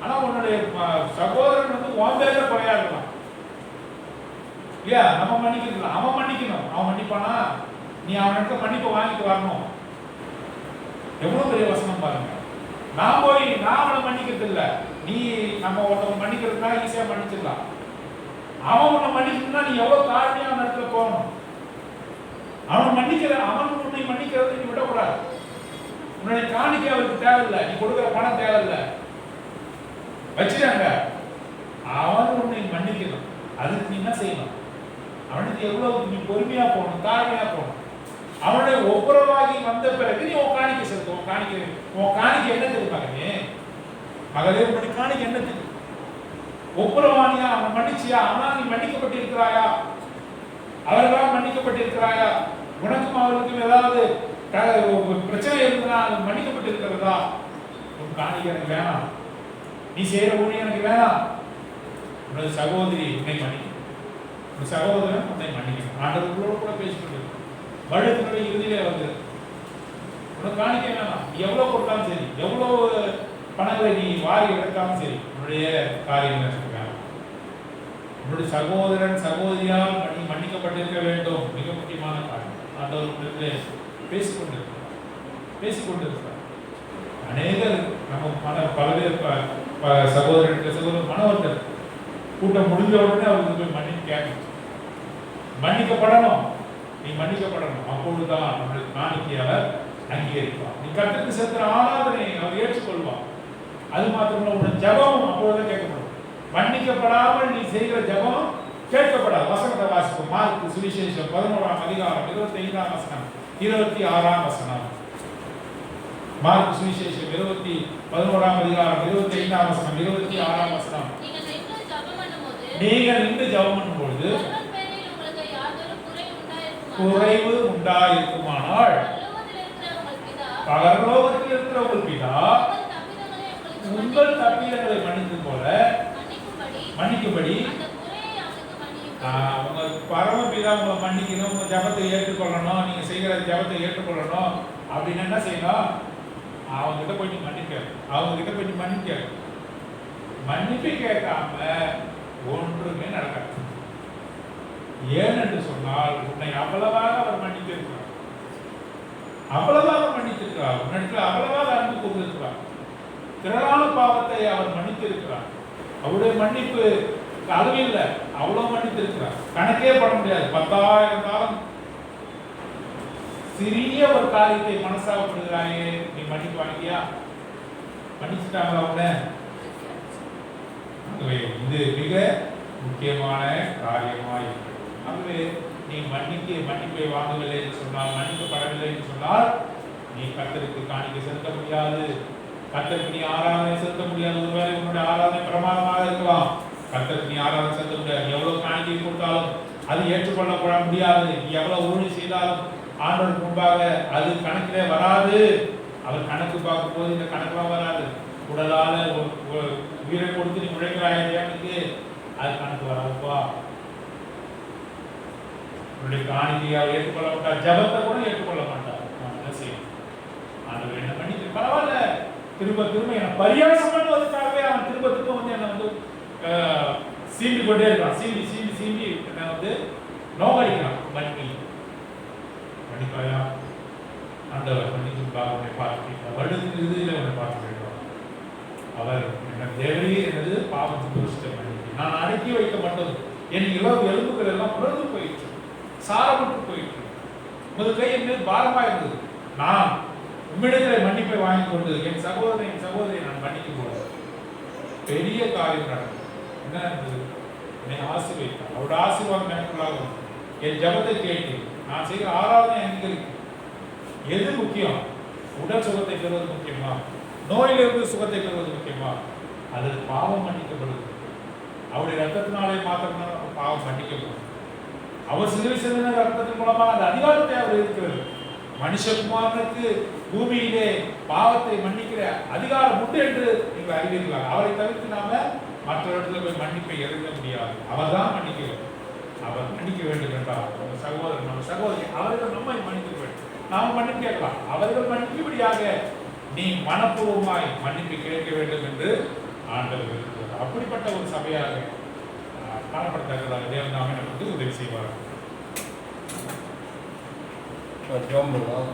S1: ஆனா உன்னுடைய சகோதரன் வந்து உன் பேர்ல குறையா இருக்கலாம் இல்லையா? நம்ம மன்னிக்கலாம், அவன் மன்னிக்கணும். அவன் மன்னிப்பானா? நீ அவனுக்கு மன்னிப்பை வாங்கிட்டு வரணும். எவ்வளவு பெரிய வசனம் பாருங்க. நான் அவனை மன்னிக்கிறது இல்லை, நீ நம்ம ஒருத்தவங்க மன்னிக்கிறதுனால ஈஸியா மன்னிச்சிடலாம். அவன் உன்னை மன்னிக்கணும்னா நீ எவ்வளவு தாழ்மையான இடத்துல போகணும். அவன் உன்னை மன்னிக்கிறது நீ விடக்கூடாது. உன்னுடைய காணிக்கை அவருக்கு தேவையில்லை, நீ கொடுக்குற பணம் தேவையில்லை, வச்சுட்டாங்க. அவன் உன்னை மன்னிக்கணும். அதுக்கு நீ என்ன செய்யணும்? அவனுக்கு எவ்வளவு நீ பொறுமையா போகணும், தாழ்மையா போகணும். அவனுடைய ஒப்புரவாகி வந்த பிறகு நீ உன் காணிக்கை செலுத்தும். உன் காணிக்கை என்ன தெரியுமாங்க மகளே? உன்னுடைய காணிக்கை என்ன தெரியும்? ஒப்புரவானியா? அவன் மன்னிச்சியா? ஆனால் நீ மன்னிக்கப்பட்டிருக்கிறாயா? அவர்களால் மன்னிக்கப்பட்டிருக்கிறாயா? உனக்கும் அவர்களுக்கும் ஏதாவது பிரச்சனை இருந்தா அது மன்னிக்கப்பட்டிருக்கிறதா? உன் காணிக்கை எனக்கு வேணாம், நீ செய்யற ஊழியம் எனக்கு வேணாம். உனது சகோதரி உன்னை மன்னிக்கணும், உன் சகோதரன் உன்னை மன்னிக்கணும். ஆண்டவர்களோடு கூட பேசிக்கொண்டு வருடத்தினுடைய இறுதியிலே வந்து உனக்கு காணிக்கை வேணாம், எவ்வளவு கொடுத்தாலும் சரி, எவ்வளவு பணங்களை நீ வாரி எடுத்தாலும் சரி, உன்னுடைய காரியங்கள் வேணாம். உன்னுடைய சகோதரன் சகோதரியால் மன்னிக்கப்பட்டிருக்க வேண்டும். மிக முக்கியமான காரியம். ஆண்டவர்களுக்கு பேசிக்கொண்டிருக்கிறார். அநேகர் நம்ம பல்வேறு சகோதரன் மனவர்கள் கூட்டம் முடிஞ்ச உடனே அவருக்கு போய் மன்னிப்பு கேட்கணும். மன்னிக்கப்படணும், நீ மன்னிக்கப்படணும். அப்பொழுதுதான் நம்மளுக்கு காணிக்கை அவர் அங்கீகரிப்பார். நீ கர்த்தருக்கு செலுத்துற ஆராதனை அவர் ஏற்றுக்கொள்வார். அது மாத்திரமல்ல, உன் ஜெபம் அப்பொழுதுதான் கேட்கப்படும். மன்னிக்கப்படாமல் நீ செய்கிற ஜெபம் கேட்கப்படாது. வசனத்தை வாசிப்போம். மார்க்கு சுவிசேஷம் 11ஆம் அதிகாரம் 25ஆம் வசனம் 26ஆம் வசனம். மார்க்கு சுவிசேஷம் 11ஆம் அதிகாரம் 25ஆம் வசனம் 26ஆம் வசனம். நீங்கள் நின்று ஜெபம் பண்ணும்போது குறைவு உண்டாயிருக்குமானால் பரலோகத்தில் இருக்கிற உங்கள் பிதா உங்கள் தப்பிதங்களை மன்னித்தது போல மன்னிக்கும்படி உங்க பரமபிதா உங்களை மன்னிக்கணும், உங்க ஜபத்தை ஏற்றுக்கொள்ளணும், நீங்க செய்கிற ஜபத்தை ஏற்றுக்கொள்ளணும் அப்படின்னு என்ன செய்யணும்? அவங்க கிட்ட போய் நீ மன்னிக்க, அவங்க கிட்ட போய் நீ மன்னிக்க. மன்னிப்பு கேட்காம ஒன்றுமே நடக்காது. ஏனென்று சொன்னால் உன்னை அவ்வளவாக அவர் மன்னித்திருக்கிறார், அவ்வளவாக மன்னித்திருக்கிறார், உன்னிடத்தில் அவ்வளவாக அன்பு கொண்டிருக்கிறார், திரளான பாவத்தை அவர் மன்னித்திருக்கிறார். அவருடைய மன்னிப்பு அளவில்ல, அவ்வளவு மன்னித்திருக்கிறார், கணக்கே பண்ண முடியாது. 10,000 காலம் சிறிய ஒரு காரியத்தை மனசாகப்படுகிறாயே, நீ மன்னிப்பு வாங்கியா? மன்னிச்சுட்டாங்களா உன்னை? இது மிக முக்கியமான காரியமாய் இருக்கிறது. ஆகவே நீ மன்னிப்பை வாங்கவில்லை என்று சொன்னால், மன்னிக்கப்படவில்லை என்று சொன்னால், நீ கர்த்தருக்கு காணிக்கை செலுத்த முடியாது, கர்த்தருக்கு நீ ஆராதனை செலுத்த முடியாது. ஒருவேளை உன்னுடைய ஆராதனை பிரமாதமாக இருக்கலாம், கர்த்தருக்கு நீ ஆராதனை செலுத்த முடியாது. எவ்வளவு காணிக்கை கொடுத்தாலும் அது ஏற்றுக்கொள்ளப்பட முடியாது. நீ எவ்வளவு ஊழியம் செய்தாலும் ஆண்டவருக்கு முன்பாக அது கணக்கிலே வராது. அவர் கணக்கு பார்க்கும் போது இந்த கணக்கெல்லாம் வராது. உடலால உயிரை கொடுத்து நீ உழைக்கிறாயனுக்கு அது கணக்கு வராதுப்பா. உன்னுடைய காணிக்கையால் ஏற்றுக்கொள்ள மாட்டார், ஜபத்தை கூட ஏற்றுக்கொள்ள மாட்டார். நான் என்ன செய்யணும்? ஆண்டவர் என்ன பண்ணிட்டு பரவாயில்ல, திரும்ப திரும்ப என்ன பரியாசம் பண்ணுவதற்காகவே அவன் திரும்ப திரும்ப வந்து என்ன வந்து சீண்டி கொண்டே இருக்கான். சீண்டி சீண்டி சீண்டி என்ன வந்து நோக்கடிக்கிறான். மன்னிப்பாயா ஆண்டவர் மன்னிப்புக்காக உன்னை பார்த்து வருடத்தின் இறுதியில் உன்னை பார்த்து வேண்டும். அவர் என்ன தேவரே எனது பாவத்துக்கு தோஷத்தை மன்னிப்பு. நான் அடக்கி வைக்கப்பட்டது என் இளவு எலும்புகள் எல்லாம் உணர்ந்து போயிற்று, சாரப்பட்டு போயிற்று. உமது கை என் மீது பாரமாக இருந்தது. நான் உம்மிடத்தில் மன்னிப்பை வாங்கி கொண்டு என் சகோதரியை நான் மன்னிக்கும் போது பெரிய காரியம் நடந்தது. என்ன இருந்தது? என்னை ஆசீர்வதித்தார். அவருடைய ஆசீர்வாதம் எனக்குள்ளாகும். என் ஜபத்தை கேட்டு நான் செய்கிற ஆராதனை அங்கீகரிக்கும். எது முக்கியம்? உடல் சுகத்தை பெறுவது முக்கியமா, நோயிலிருந்து சுகத்தை பெறுவது முக்கியமா, அல்லது பாவம் மன்னிக்கப்படுவது? அவருடைய ரத்தத்தினாலே மாத்திரம் பாவம் மன்னிக்கப்படும். அவர் சிலுவை சிந்தின ரத்தத்தின் மூலமாக அந்த அதிகாரத்தை அவர் இருக்கிறது. மனுஷகுமாரனுக்கு பூமியிலே பாவத்தை மன்னிக்கிற அதிகாரம் உண்டு என்று நீங்கள் அறிவீர்களா? அவரை தவிர்த்து நாம மற்ற இடத்துல போய் மன்னிப்பை இறங்க முடியாது. அவர் தான் மன்னிக்கிறார். அவர் மன்னிக்க வேண்டும் என்றால் நம்ம சகோதரன் நம்ம சகோதரி அவர்கள் நம்மை மன்னிக்க வேண்டும். நாம் மன்னிப்பு கேட்கலாம். அவர்கள் மன்னிக்கும்படியாக நீ மனப்பூர்வமாய் மன்னிப்பு கேட்க வேண்டும் என்று ஆண்டவர் இருக்கிறார். அப்படிப்பட்ட ஒரு சபையாக காணப்படத்தக்கதாக தேவன் நாமே நமக்கு உதவி செய்வார்.
S3: ஜெபம் பண்ணலாம்.